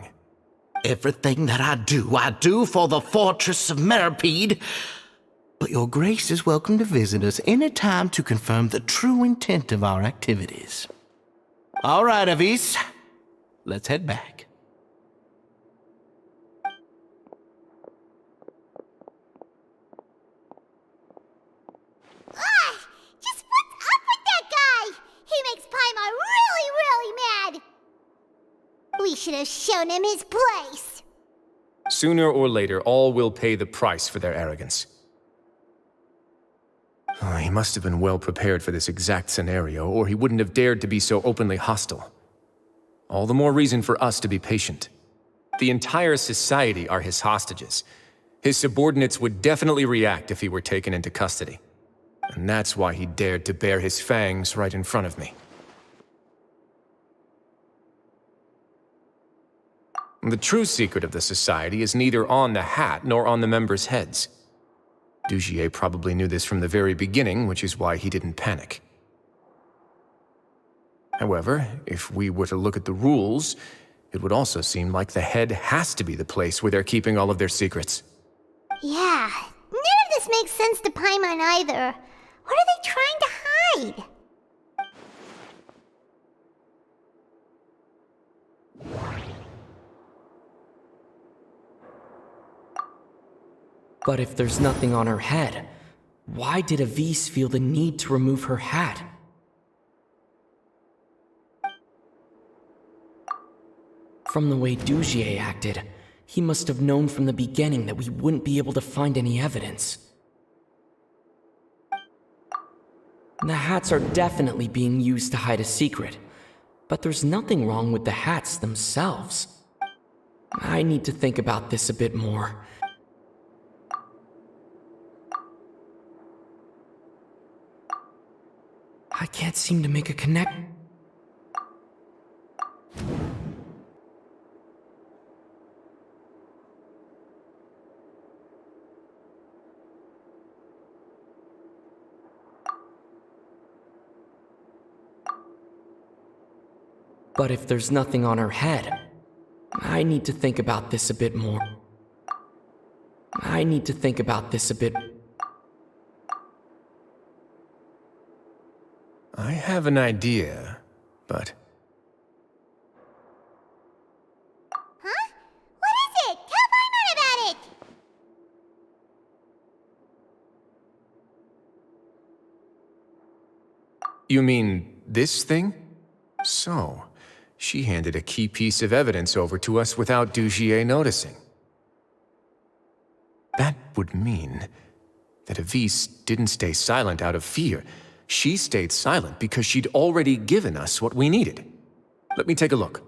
Everything that I do for the Fortress of Meropide. But Your Grace is welcome to visit us any time to confirm the true intent of our activities. All right, Avis. Let's head back. Just what's up with that guy? He makes Paimon really, really mad. We should have shown him his place. Sooner or later, all will pay the price for their arrogance. He must have been well prepared for this exact scenario, or he wouldn't have dared to be so openly hostile. All the more reason for us to be patient. The entire society are his hostages. His subordinates would definitely react if he were taken into custody. And that's why he dared to bare his fangs right in front of me. The true secret of the society is neither on the hat nor on the members' heads. Dougier probably knew this from the very beginning, which is why he didn't panic. However, if we were to look at the rules, it would also seem like the head has to be the place where they're keeping all of their secrets. Yeah, none of this makes sense to Paimon either. What are they trying to hide? But if there's nothing on her head, why did Avis feel the need to remove her hat? From the way Dougier acted, he must have known from the beginning that we wouldn't be able to find any evidence. The hats are definitely being used to hide a secret, but there's nothing wrong with the hats themselves. I need to think about this a bit more. I can't seem to make a connect. But if there's nothing on her head, I need to think about this a bit more. I need to think about this a bit. I have an idea, but... Huh? What is it? Tell Paimon about it! You mean this thing? So, she handed a key piece of evidence over to us without Dougier noticing. That would mean that Avise didn't stay silent out of fear. She stayed silent because she'd already given us what we needed. Let me take a look.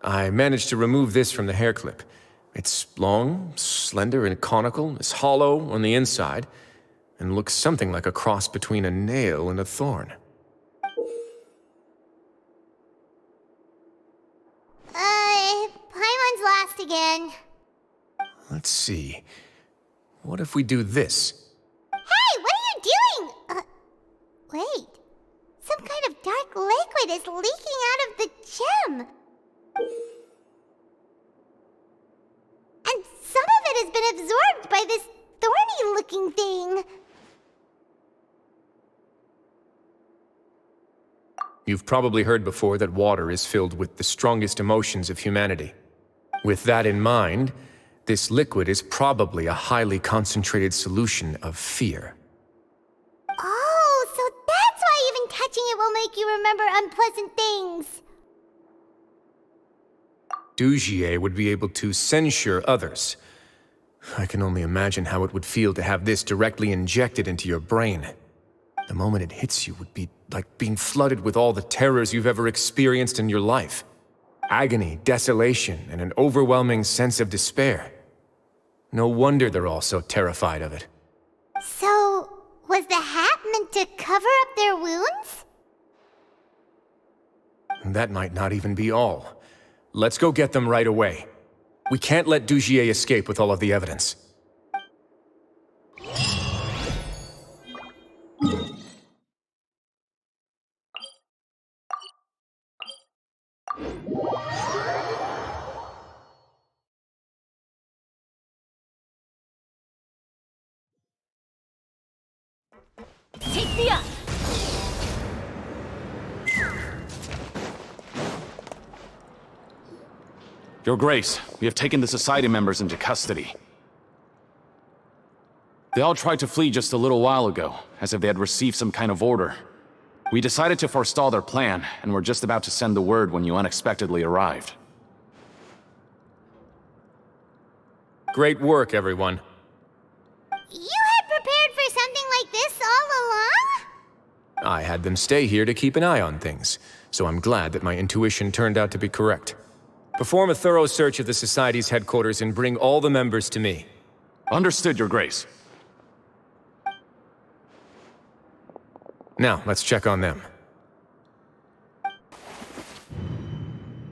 I managed to remove this from the hair clip. It's long, slender, and conical. It's hollow on the inside, and looks something like a cross between a nail and a thorn. Paimon's lost again. Let's see. What if we do this? Hey, what are you doing? Wait. Some kind of dark liquid is leaking out of the gem. And some of it has been absorbed by this thorny-looking thing. You've probably heard before that water is filled with the strongest emotions of humanity. With that in mind, this liquid is probably a highly concentrated solution of fear. Oh, so that's why even touching it will make you remember unpleasant things. Dougier would be able to censure others. I can only imagine how it would feel to have this directly injected into your brain. The moment it hits you would be like being flooded with all the terrors you've ever experienced in your life. Agony, desolation, and an overwhelming sense of despair. No wonder they're all so terrified of it. So, was the hat meant to cover up their wounds? That might not even be all. Let's go get them right away. We can't let Dougier escape with all of the evidence. Take me up! Your Grace, we have taken the Society members into custody. They all tried to flee just a little while ago, as if they had received some kind of order. We decided to forestall their plan, and were just about to send the word when you unexpectedly arrived. Great work, everyone. You had prepared for something like this all along? I had them stay here to keep an eye on things, so I'm glad that my intuition turned out to be correct. Perform a thorough search of the Society's headquarters and bring all the members to me. Understood, Your Grace. Now, let's check on them.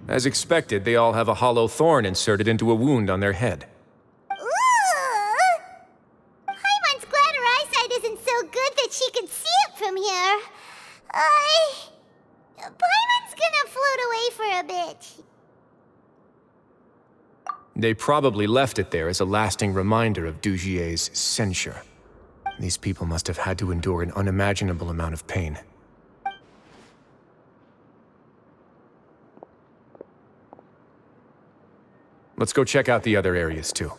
As expected, they all have a hollow thorn inserted into a wound on their head. Ooh! Paimon's glad her eyesight isn't so good that she can see it from here. Paimon's gonna float away for a bit. They probably left it there as a lasting reminder of Dougier's censure. These people must have had to endure an unimaginable amount of pain. Let's go check out the other areas, too.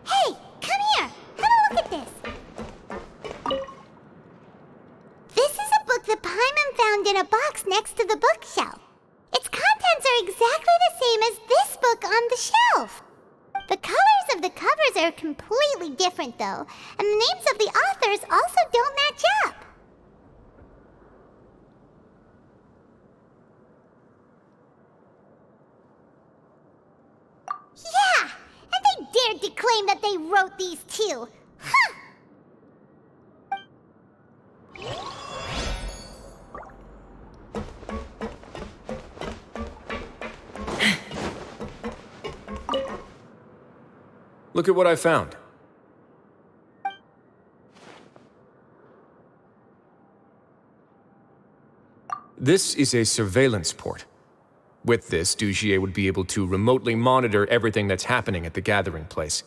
Hey, come here! Have a look at this! This is a book that Paimon found in a box next to the bookshelf. Its contents are exactly the same as this book on the shelf. The colors of the covers are completely different, though, and the names of the authors also don't match up. Yeah, and they dared to claim that they wrote these too. Huh! Look at what I found. This is a surveillance port. With this, Dougier would be able to remotely monitor everything that's happening at the gathering place.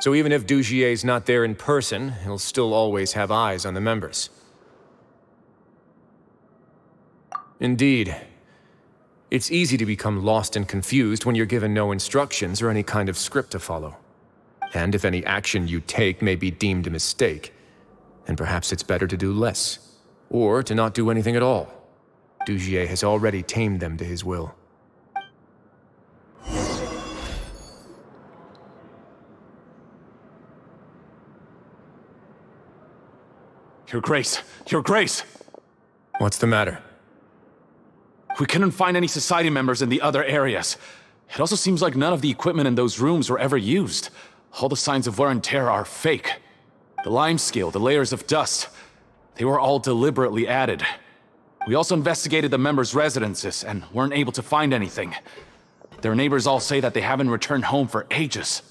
So even if Dougier's not there in person, he'll still always have eyes on the members. Indeed. It's easy to become lost and confused when you're given no instructions or any kind of script to follow. And if any action you take may be deemed a mistake, then perhaps it's better to do less, or to not do anything at all. Dougier has already tamed them to his will. Your Grace! Your Grace! What's the matter? We couldn't find any Society members in the other areas. It also seems like none of the equipment in those rooms were ever used. All the signs of wear and tear are fake. The limescale, the layers of dust, they were all deliberately added. We also investigated the members' residences and weren't able to find anything. Their neighbors all say that they haven't returned home for ages.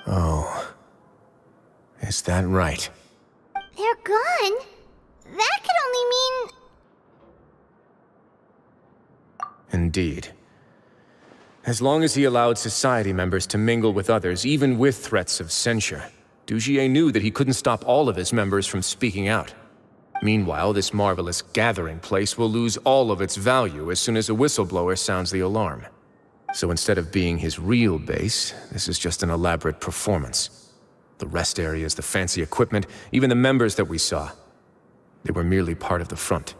Oh. Is that right? They're gone? That could only mean... Indeed. As long as he allowed Society members to mingle with others, even with threats of censure, Dougier knew that he couldn't stop all of his members from speaking out. Meanwhile, this marvelous gathering place will lose all of its value as soon as a whistleblower sounds the alarm. So instead of being his real base, this is just an elaborate performance. The rest areas, the fancy equipment, even the members that we saw, they were merely part of the front.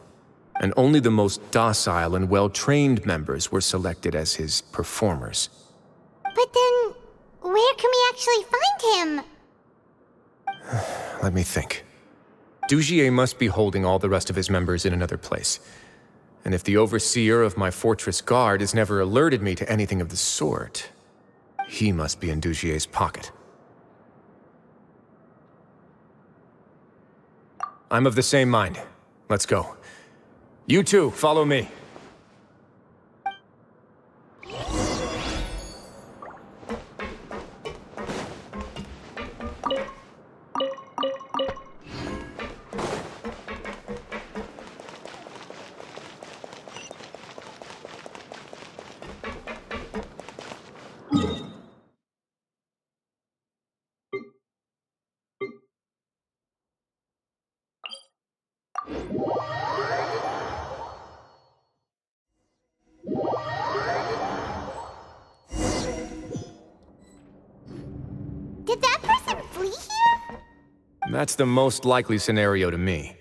And only the most docile and well-trained members were selected as his performers. But then, where can we actually find him? Let me think. Dougier must be holding all the rest of his members in another place. And if the overseer of my fortress guard has never alerted me to anything of the sort, he must be in Dougier's pocket. I'm of the same mind. Let's go. You two, follow me. Did that person flee here? That's the most likely scenario to me.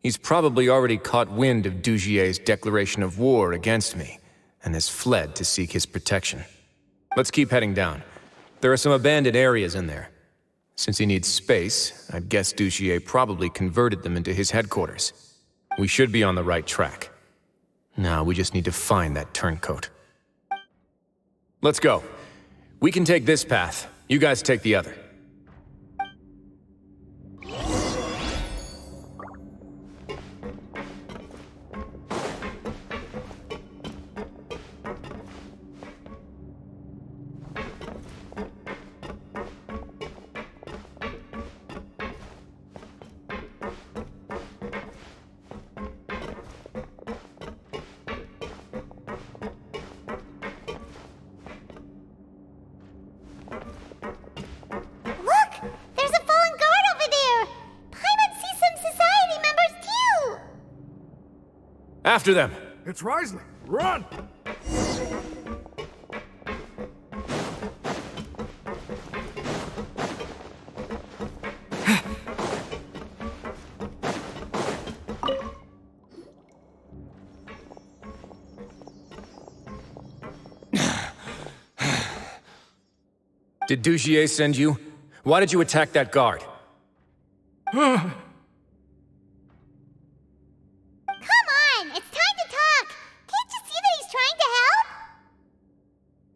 He's probably already caught wind of Dougier's declaration of war against me, and has fled to seek his protection. Let's keep heading down. There are some abandoned areas in there. Since he needs space, I'd guess Dougier probably converted them into his headquarters. We should be on the right track. Now we just need to find that turncoat. Let's go. We can take this path. You guys take the other. After them! It's Wriothesley! Run! Did Dougier send you? Why did you attack that guard?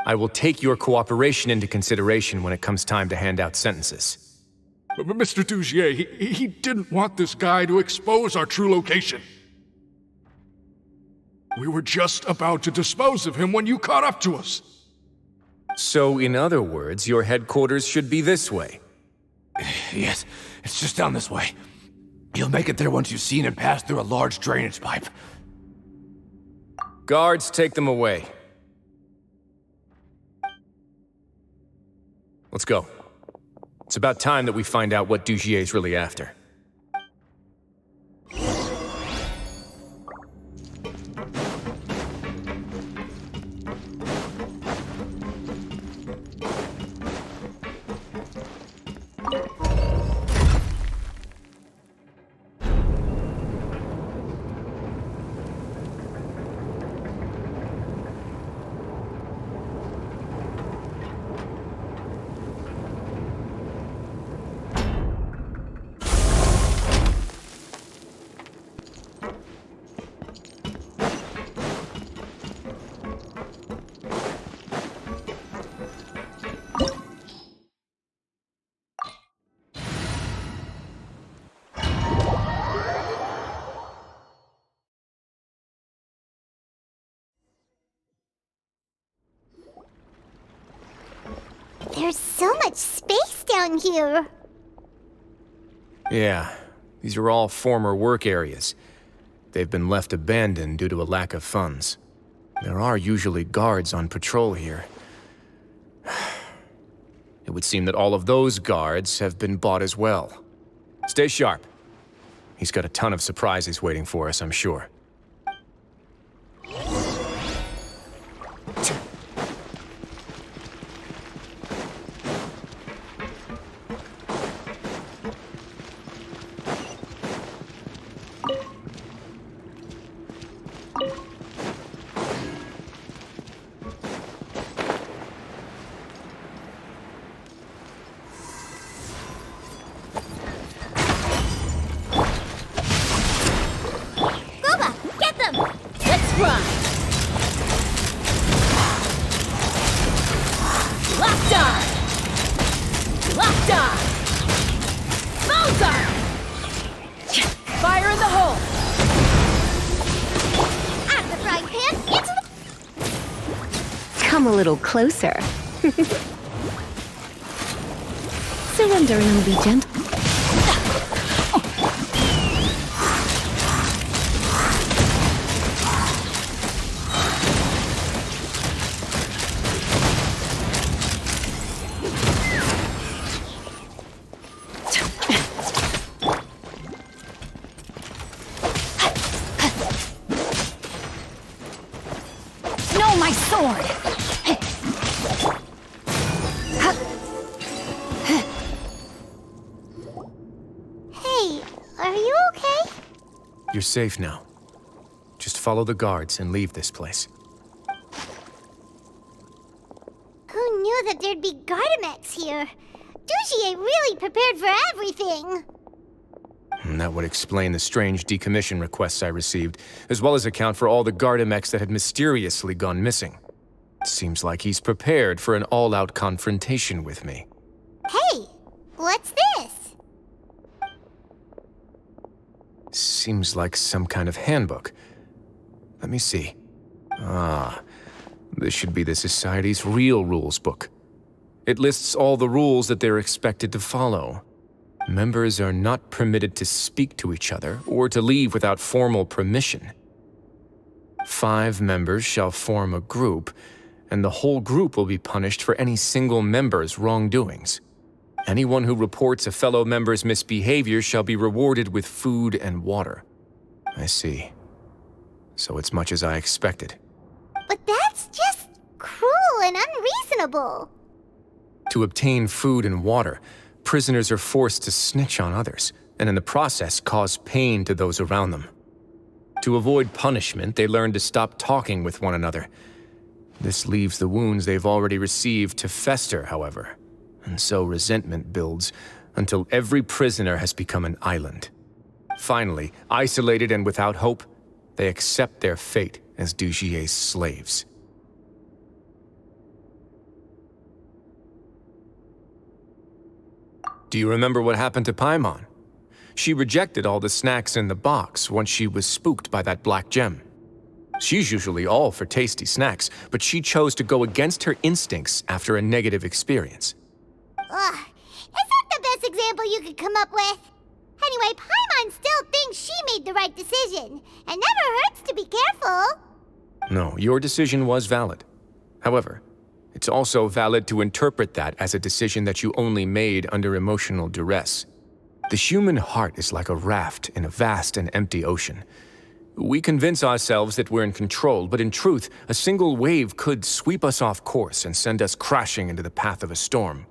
I will take your cooperation into consideration when it comes time to hand out sentences. But Mr. Dougier, he didn't want this guy to expose our true location. We were just about to dispose of him when you caught up to us. So, in other words, your headquarters should be this way. Yes, it's just down this way. You'll make it there once you've seen and passed through a large drainage pipe. Guards, take them away. Let's go. It's about time that we find out what Dougier's really after. There's so much space down here. Yeah, these are all former work areas. They've been left abandoned due to a lack of funds. There are usually guards on patrol here. It would seem that all of those guards have been bought as well. Stay sharp. He's got a ton of surprises waiting for us, I'm sure. Come a little closer. Surrendering will be gentle. No, my sword! Hey, are you okay? You're safe now. Just follow the guards and leave this place. Who knew that there'd be Gardamex here? Dougier really prepared for everything. And that would explain the strange decommission requests I received, as well as account for all the Gardamex that had mysteriously gone missing. Seems like he's prepared for an all-out confrontation with me. Hey, what's this? Seems like some kind of handbook. Let me see. Ah, this should be the Society's real rules book. It lists all the rules that they're expected to follow. Members are not permitted to speak to each other or to leave without formal permission. 5 members shall form a group, and the whole group will be punished for any single member's wrongdoings. Anyone who reports a fellow member's misbehavior shall be rewarded with food and water. I see. So it's much as I expected. But that's just cruel and unreasonable. To obtain food and water, prisoners are forced to snitch on others, and in the process cause pain to those around them. To avoid punishment, they learn to stop talking with one another. This leaves the wounds they've already received to fester, however, and so resentment builds until every prisoner has become an island. Finally, isolated and without hope, they accept their fate as Dougier's slaves. Do you remember what happened to Paimon? She rejected all the snacks in the box once she was spooked by that black gem. She's usually all for tasty snacks, but she chose to go against her instincts after a negative experience. Ugh, is that the best example you could come up with? Anyway, Paimon still thinks she made the right decision, and never hurts to be careful. No, your decision was valid. However, it's also valid to interpret that as a decision that you only made under emotional duress. The human heart is like a raft in a vast and empty ocean. We convince ourselves that we're in control, but in truth, a single wave could sweep us off course and send us crashing into the path of a storm.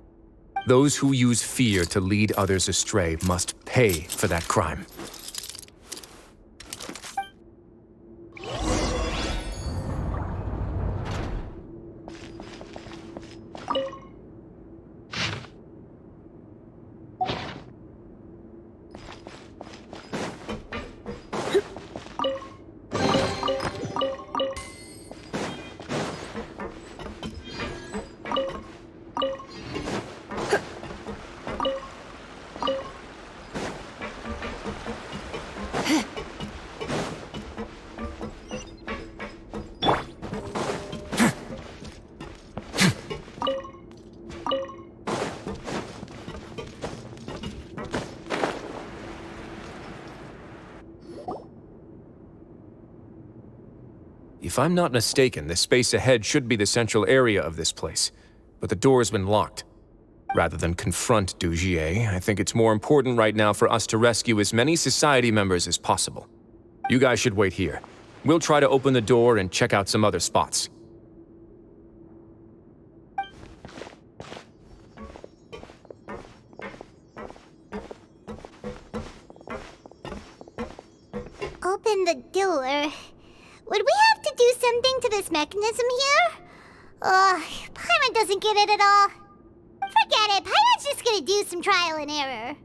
Those who use fear to lead others astray must pay for that crime. If I'm not mistaken, the space ahead should be the central area of this place, but the door's been locked. Rather than confront Dougier, I think it's more important right now for us to rescue as many society members as possible. You guys should wait here. We'll try to open the door and check out some other spots. Open the door. Would we have to do something to this mechanism here? Paimon doesn't get it at all. Forget it, Paimon's just gonna do some trial and error.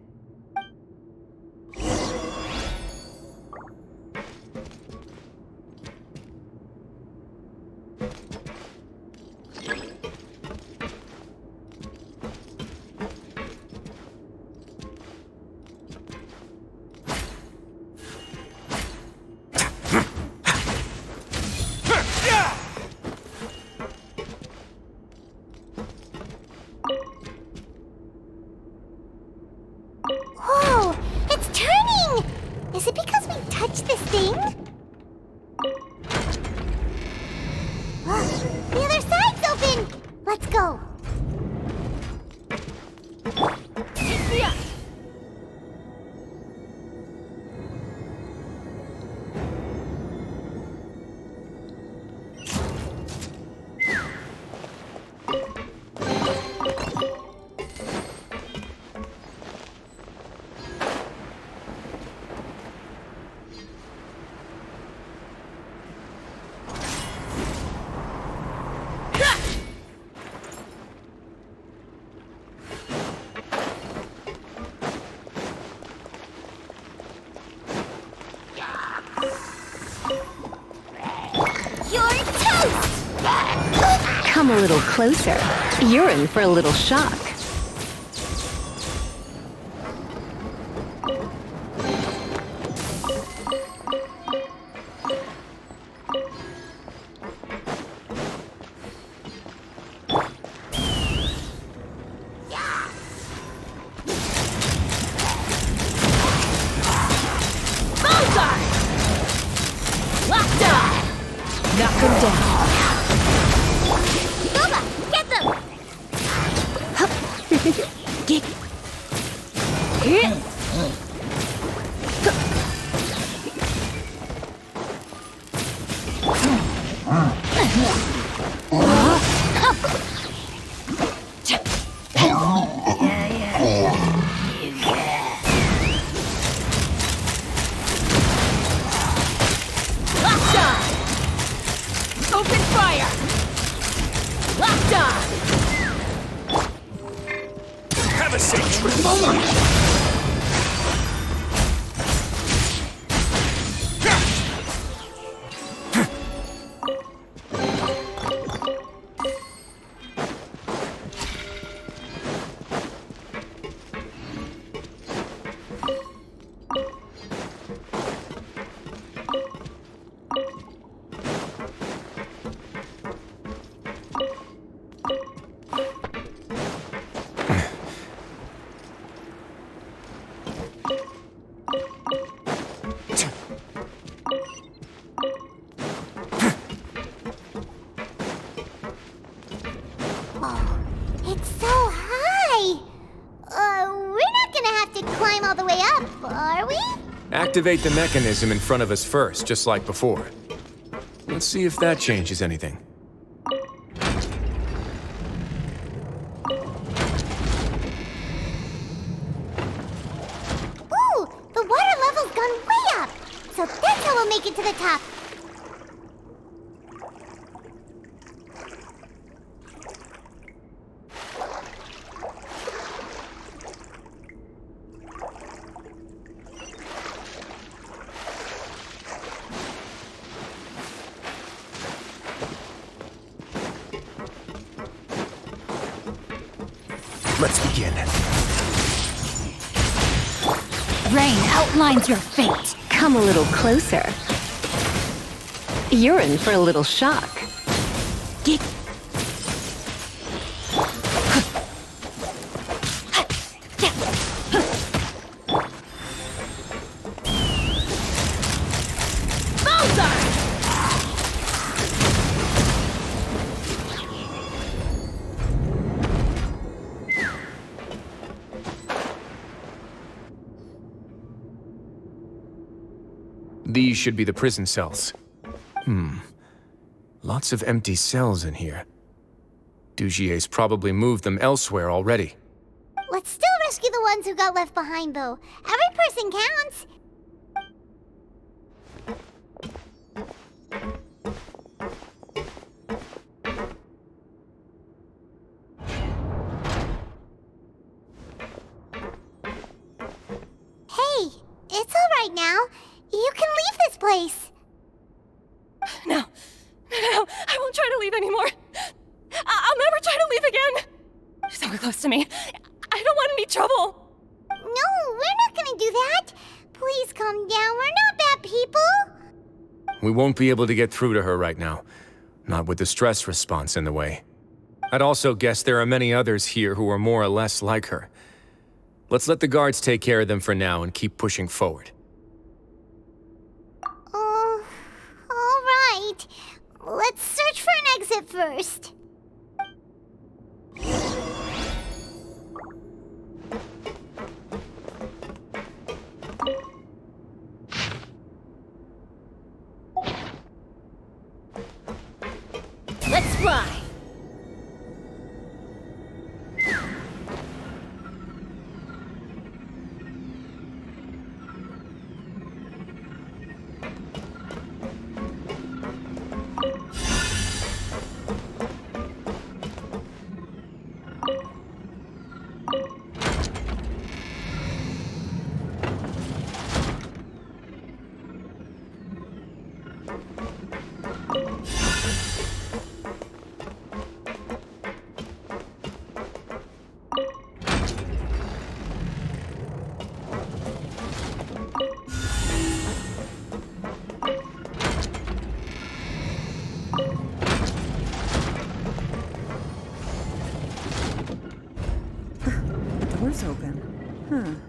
Whoa! It's turning! Is it because we touched this thing? The other side's open! Let's go! Come a little closer. You're in for a little shock. the way up, are we? Activate the mechanism in front of us first, just like before. Let's see if that changes anything. Ooh, the water level's gone way up. So that's how we'll make it to the top. Let's begin. Rain outlines your fate. Come a little closer. You're in for a little shock. Get These should be the prison cells. Lots of empty cells in here. Dougier's probably moved them elsewhere already. Let's still rescue the ones who got left behind, though. Every person counts. Hey, it's all right now. You can leave this place. No, I won't try to leave anymore. I'll never try to leave again. Don't get close to me. I don't want any trouble. No, we're not gonna do that. Please calm down. We're not bad people. We won't be able to get through to her right now. Not with the stress response in the way. I'd also guess there are many others here who are more or less like her. Let's let the guards take care of them for now and keep pushing forward. All right. Let's search for an exit first. Let's fly! Door's open.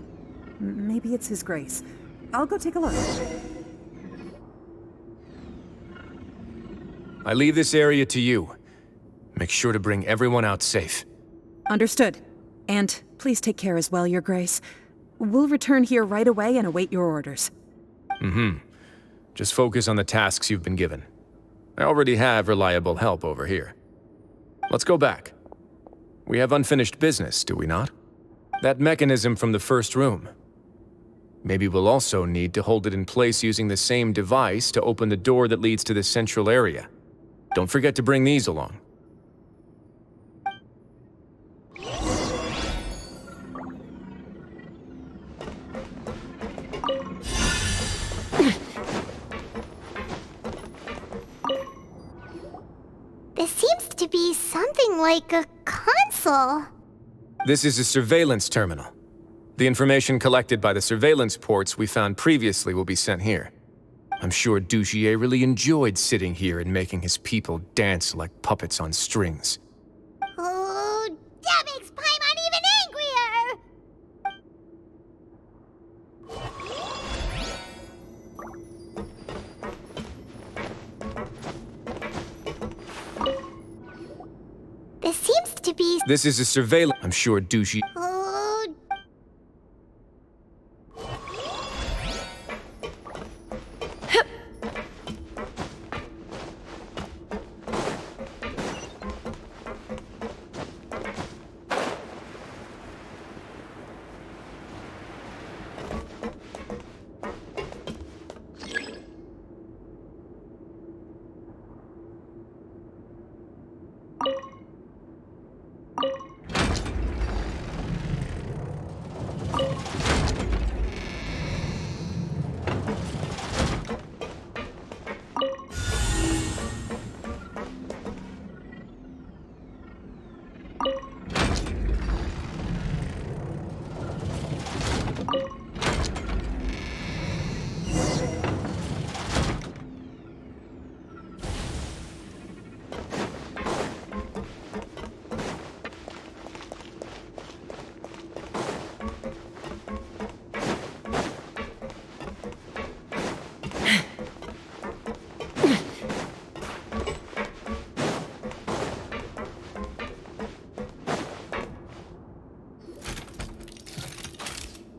Maybe it's His Grace. I'll go take a look. I leave this area to you. Make sure to bring everyone out safe. Understood. And please take care as well, Your Grace. We'll return here right away and await your orders. Just focus on the tasks you've been given. I already have reliable help over here. Let's go back. We have unfinished business, do we not? That mechanism from the first room. Maybe we'll also need to hold it in place using the same device to open the door that leads to the central area. Don't forget to bring these along. This seems to be something like a console. This is a surveillance terminal. The information collected by the surveillance ports we found previously will be sent here. I'm sure Dougier really enjoyed sitting here and making his people dance like puppets on strings. Oh, that makes Paimon even angrier! This seems to be... This is a surveillance... I'm sure Dougier...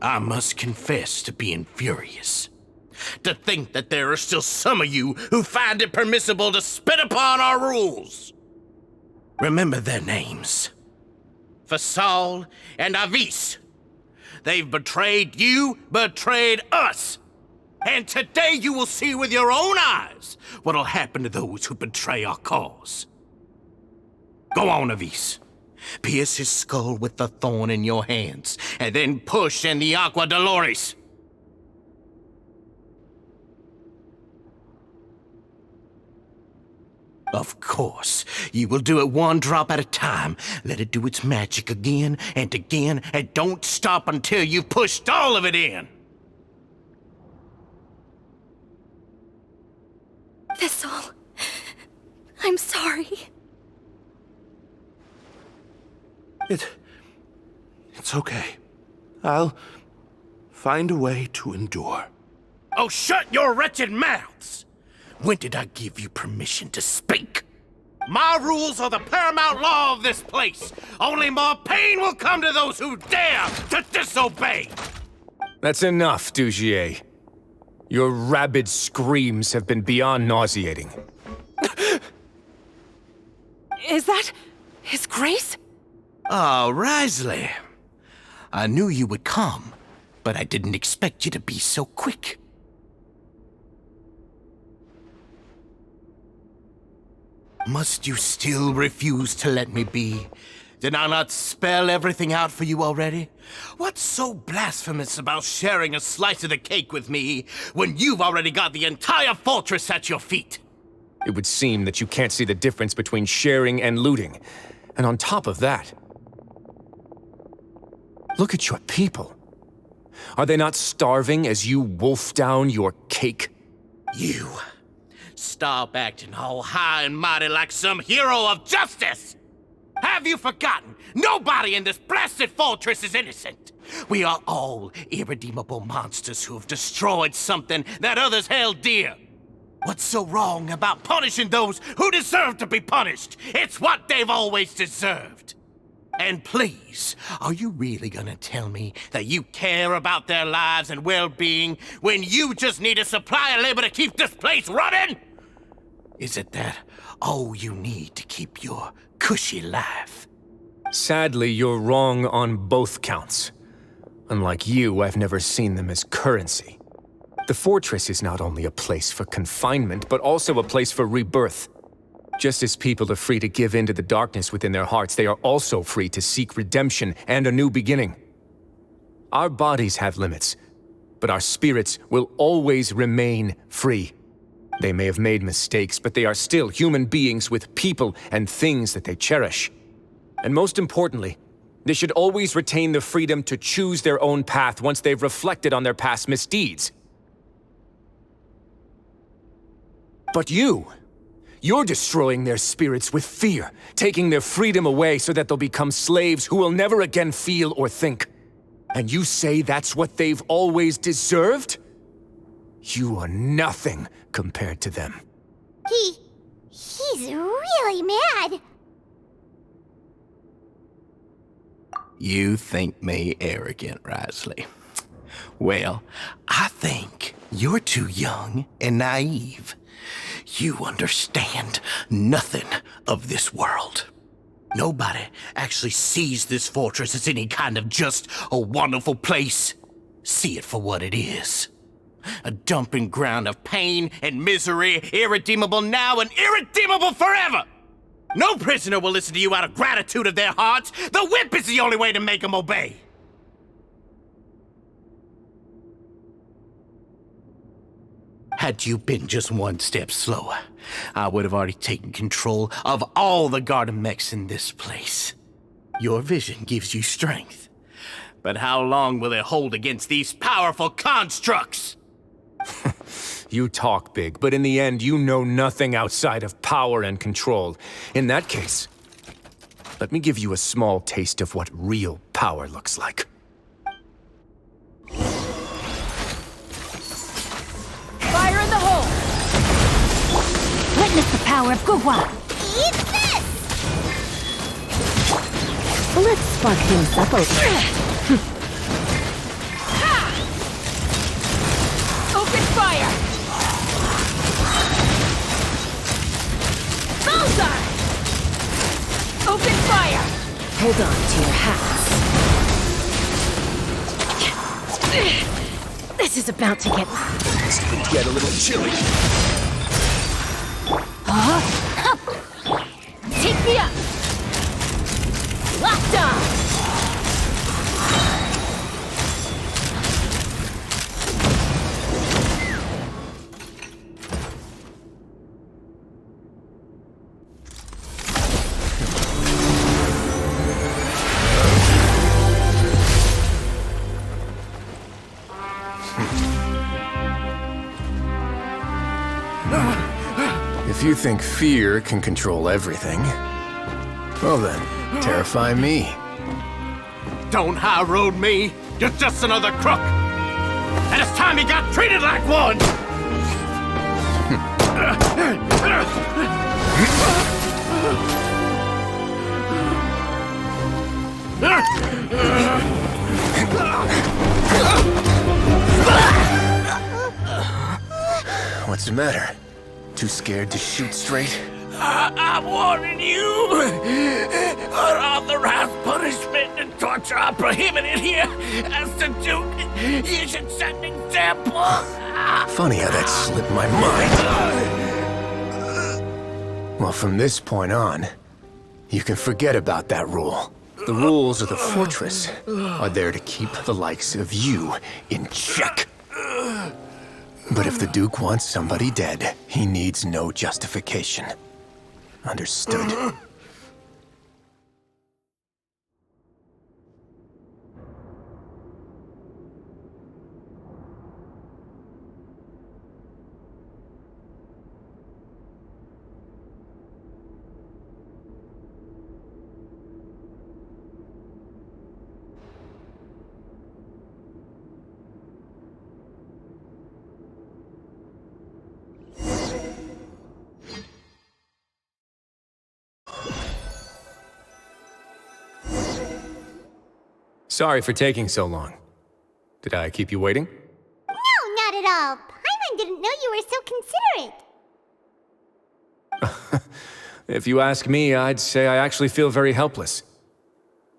I must confess to being furious. To think that there are still some of you who find it permissible to spit upon our rules. Remember their names. Fasal and Avis. They've betrayed you, betrayed us. And today you will see with your own eyes what'll happen to those who betray our cause. Go on, Avis. Pierce his skull with the thorn in your hands, and then push in the Aqua Dolores. Of course, you will do it one drop at a time. Let it do its magic again, and don't stop until you've pushed all of it in. Thistle, I'm sorry. It's okay. I'll find a way to endure. Oh, shut your wretched mouths! When did I give you permission to speak? My rules are the paramount law of this place. Only more pain will come to those who dare to disobey. That's enough, Dougier. Your rabid screams have been beyond nauseating. Is that His Grace? Oh, Wriothesley. I knew you would come, but I didn't expect you to be so quick. Must you still refuse to let me be? Did I not spell everything out for you already? What's so blasphemous about sharing a slice of the cake with me when you've already got the entire fortress at your feet? It would seem that you can't see the difference between sharing and looting. And on top of that, look at your people. Are they not starving as you wolf down your cake? You stop acting all high and mighty like some hero of justice! Have you forgotten? Nobody in this blasted fortress is innocent. We are all irredeemable monsters who have destroyed something that others held dear. What's so wrong about punishing those who deserve to be punished? It's what they've always deserved. And please, are you really gonna tell me that you care about their lives and well-being when you just need a supply of labor to keep this place running? Is it that all you need to keep your cushy life? Sadly, you're wrong on both counts. Unlike you, I've never seen them as currency. The fortress is not only a place for confinement, but also a place for rebirth. Just as people are free to give in to the darkness within their hearts, they are also free to seek redemption and a new beginning. Our bodies have limits, but our spirits will always remain free. They may have made mistakes, but they are still human beings with people and things that they cherish. And most importantly, they should always retain the freedom to choose their own path once they've reflected on their past misdeeds. But you're destroying their spirits with fear, taking their freedom away so that they'll become slaves who will never again feel or think. And you say that's what they've always deserved? You are nothing compared to them. He's really mad. You think me arrogant, Wriothesley. Well, I think you're too young and naive. You understand nothing of this world. Nobody actually sees this fortress as any kind of just a wonderful place. See it for what it is. A dumping ground of pain and misery, irredeemable now and irredeemable forever! No prisoner will listen to you out of gratitude of their hearts. The whip is the only way to make them obey. Had you been just one step slower, I would have already taken control of all the garden mechs in this place. Your vision gives you strength. But how long will it hold against these powerful constructs? You talk big, but in the end, you know nothing outside of power and control. In that case, let me give you a small taste of what real power looks like. Fire in the hole! Witness the power of Gugwa! Eat this! Let's spark things up a Open fire! Bullseye! Open fire! Hold on to your hats. This is about to get a little chilly. Take me up! Locked on! If you think fear can control everything, well then, terrify me. Don't high road me. You're just another crook. And it's time you got treated like one. What's the matter? Too scared to shoot straight? I'm warning you. Unauthorized punishment and torture are prohibited here. As the Duke, you should set an example. Funny how that slipped my mind. Well, from this point on, you can forget about that rule. The rules of the fortress are there to keep the likes of you in check. But if the Duke wants somebody dead, he needs no justification. Understood. Sorry for taking so long. Did I keep you waiting? No, not at all. Paimon didn't know you were so considerate. If you ask me, I'd say I actually feel very helpless.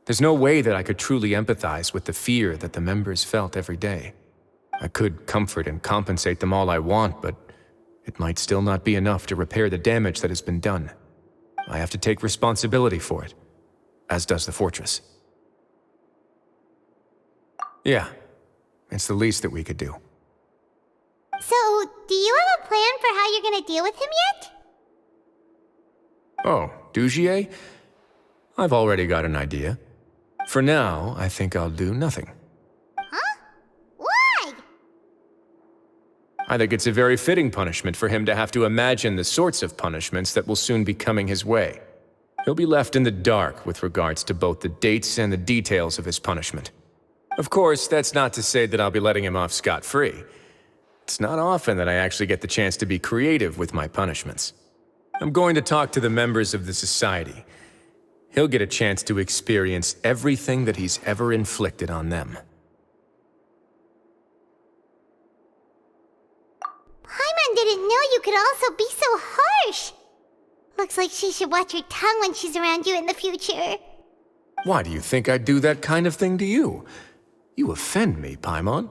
There's no way that I could truly empathize with the fear that the members felt every day. I could comfort and compensate them all I want, but it might still not be enough to repair the damage that has been done. I have to take responsibility for it, as does the fortress. Yeah, it's the least that we could do. So, do you have a plan for how you're gonna deal with him yet? Oh, Dougier? I've already got an idea. For now, I think I'll do nothing. Huh? Why? I think it's a very fitting punishment for him to have to imagine the sorts of punishments that will soon be coming his way. He'll be left in the dark with regards to both the dates and the details of his punishment. Of course, that's not to say that I'll be letting him off scot-free. It's not often that I actually get the chance to be creative with my punishments. I'm going to talk to the members of the society. He'll get a chance to experience everything that he's ever inflicted on them. Paimon didn't know you could also be so harsh. Looks like she should watch her tongue when she's around you in the future. Why do you think I'd do that kind of thing to you? You offend me, Paimon.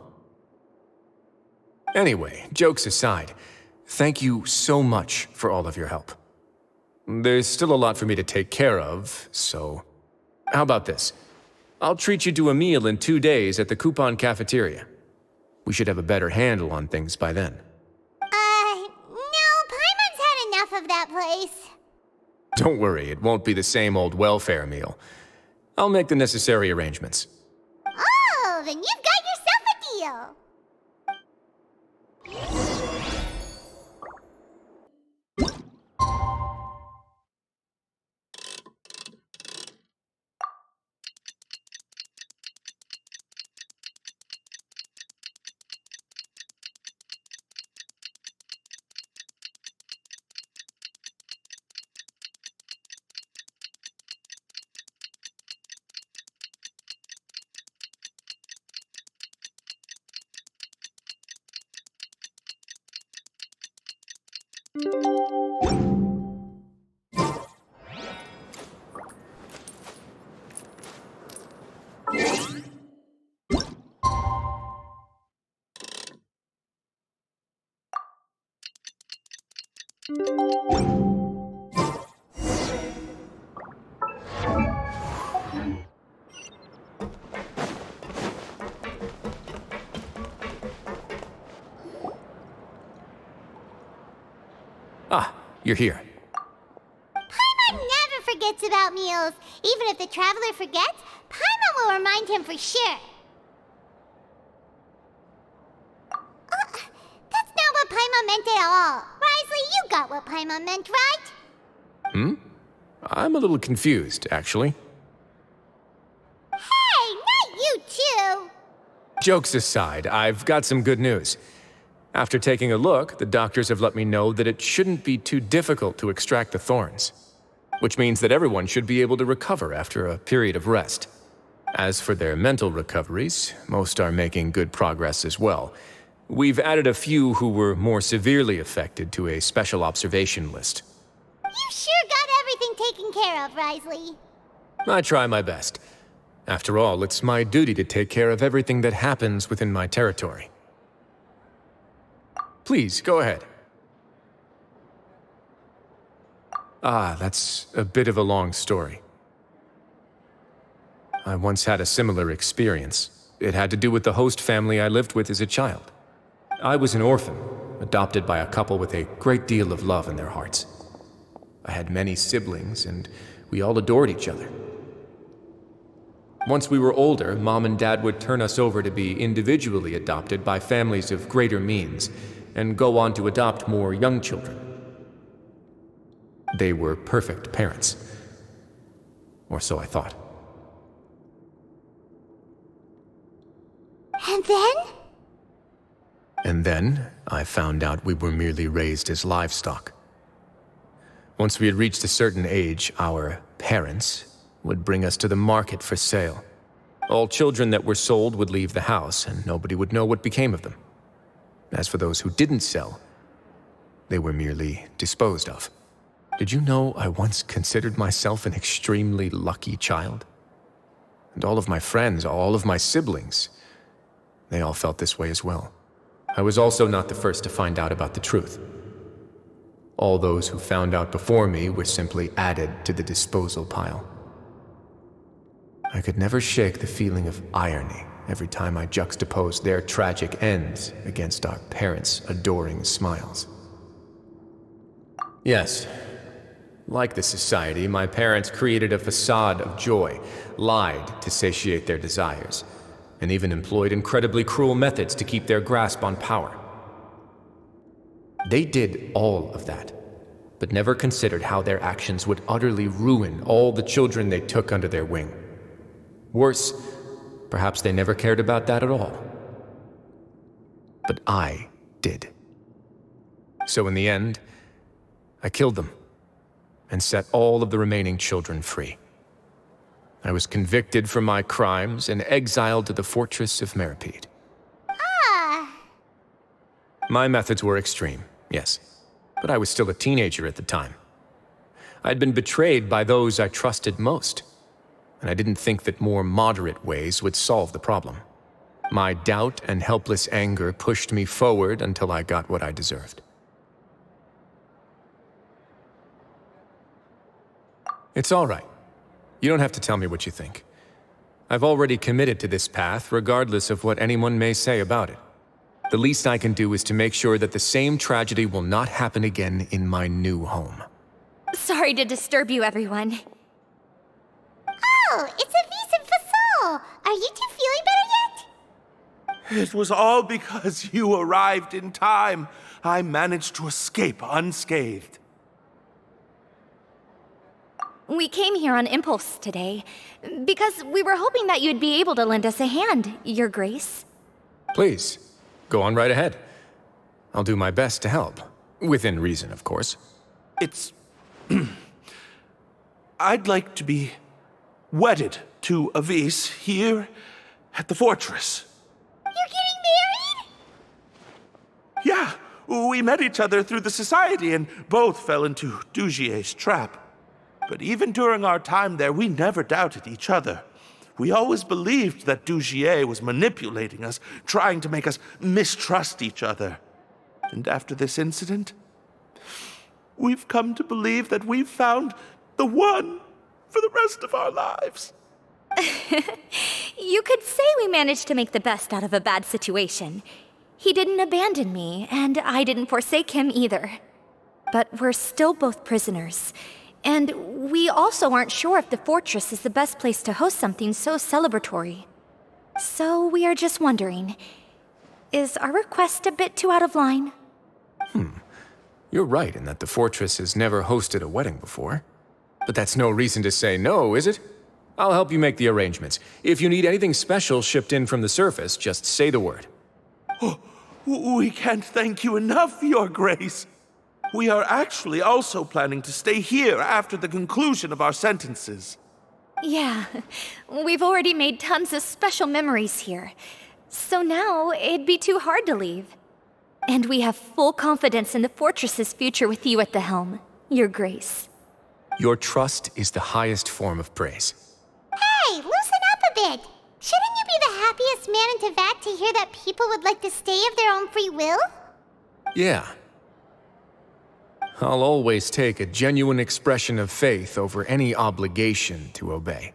Anyway, jokes aside, thank you so much for all of your help. There's still a lot for me to take care of, so... How about this? I'll treat you to a meal in 2 days at the Coupon Cafeteria. We should have a better handle on things by then. Grace. Don't worry, it won't be the same old welfare meal. I'll make the necessary arrangements. Oh, then you've got yourself a deal. Ah, you're here. Paimon never forgets about meals. Even if the Traveler forgets, Paimon will remind him for sure. That's not what Paimon meant at all. Wriothesley, you got what Paimon meant, right? I'm a little confused, actually. Hey, not you too! Jokes aside, I've got some good news. After taking a look, the doctors have let me know that it shouldn't be too difficult to extract the thorns, which means that everyone should be able to recover after a period of rest. As for their mental recoveries, most are making good progress as well. We've added a few who were more severely affected to a special observation list. You sure got everything taken care of, Wriothesley. I try my best. After all, it's my duty to take care of everything that happens within my territory. Please, go ahead. Ah, that's a bit of a long story. I once had a similar experience. It had to do with the host family I lived with as a child. I was an orphan, adopted by a couple with a great deal of love in their hearts. I had many siblings, and we all adored each other. Once we were older, Mom and Dad would turn us over to be individually adopted by families of greater means, and go on to adopt more young children. They were perfect parents. Or so I thought. And then? And then, I found out we were merely raised as livestock. Once we had reached a certain age, our parents would bring us to the market for sale. All children that were sold would leave the house, and nobody would know what became of them. As for those who didn't sell, they were merely disposed of. Did you know I once considered myself an extremely lucky child? And all of my friends, all of my siblings, they all felt this way as well. I was also not the first to find out about the truth. All those who found out before me were simply added to the disposal pile. I could never shake the feeling of irony every time I juxtaposed their tragic ends against our parents' adoring smiles. Yes, like the society, my parents created a facade of joy, lied to satiate their desires, and even employed incredibly cruel methods to keep their grasp on power. They did all of that, but never considered how their actions would utterly ruin all the children they took under their wing. Worse, perhaps they never cared about that at all. But I did. So in the end, I killed them and set all of the remaining children free. I was convicted for my crimes and exiled to the Fortress of Meropide. Ah! My methods were extreme, yes, but I was still a teenager at the time. I'd been betrayed by those I trusted most, and I didn't think that more moderate ways would solve the problem. My doubt and helpless anger pushed me forward until I got what I deserved. It's all right. You don't have to tell me what you think. I've already committed to this path, regardless of what anyone may say about it. The least I can do is to make sure that the same tragedy will not happen again in my new home. Sorry to disturb you, everyone. Oh, it's Avis and Fasol! Are you two feeling better yet? It was all because you arrived in time. I managed to escape unscathed. We came here on impulse today, because we were hoping that you'd be able to lend us a hand, Your Grace. Please, go on right ahead. I'll do my best to help. Within reason, of course. It's... I'd like to be wedded to Avis here at the fortress. You're getting married? Yeah, we met each other through the society and both fell into Dougier's trap. But even during our time there, we never doubted each other. We always believed that Dougier was manipulating us, trying to make us mistrust each other. And after this incident, we've come to believe that we've found the one for the rest of our lives. You could say we managed to make the best out of a bad situation. He didn't abandon me, and I didn't forsake him either. But we're still both prisoners. And we also aren't sure if the fortress is the best place to host something so celebratory. So we are just wondering, is our request a bit too out of line? You're right in that the fortress has never hosted a wedding before. But that's no reason to say no, is it? I'll help you make the arrangements. If you need anything special shipped in from the surface, just say the word. Oh, we can't thank you enough, Your Grace. We are actually also planning to stay here after the conclusion of our sentences. Yeah, we've already made tons of special memories here. So now it'd be too hard to leave. And we have full confidence in the fortress's future with you at the helm, Your Grace. Your trust is the highest form of praise. Hey, loosen up a bit! Shouldn't you be the happiest man in Teyvat to hear that people would like to stay of their own free will? Yeah. I'll always take a genuine expression of faith over any obligation to obey.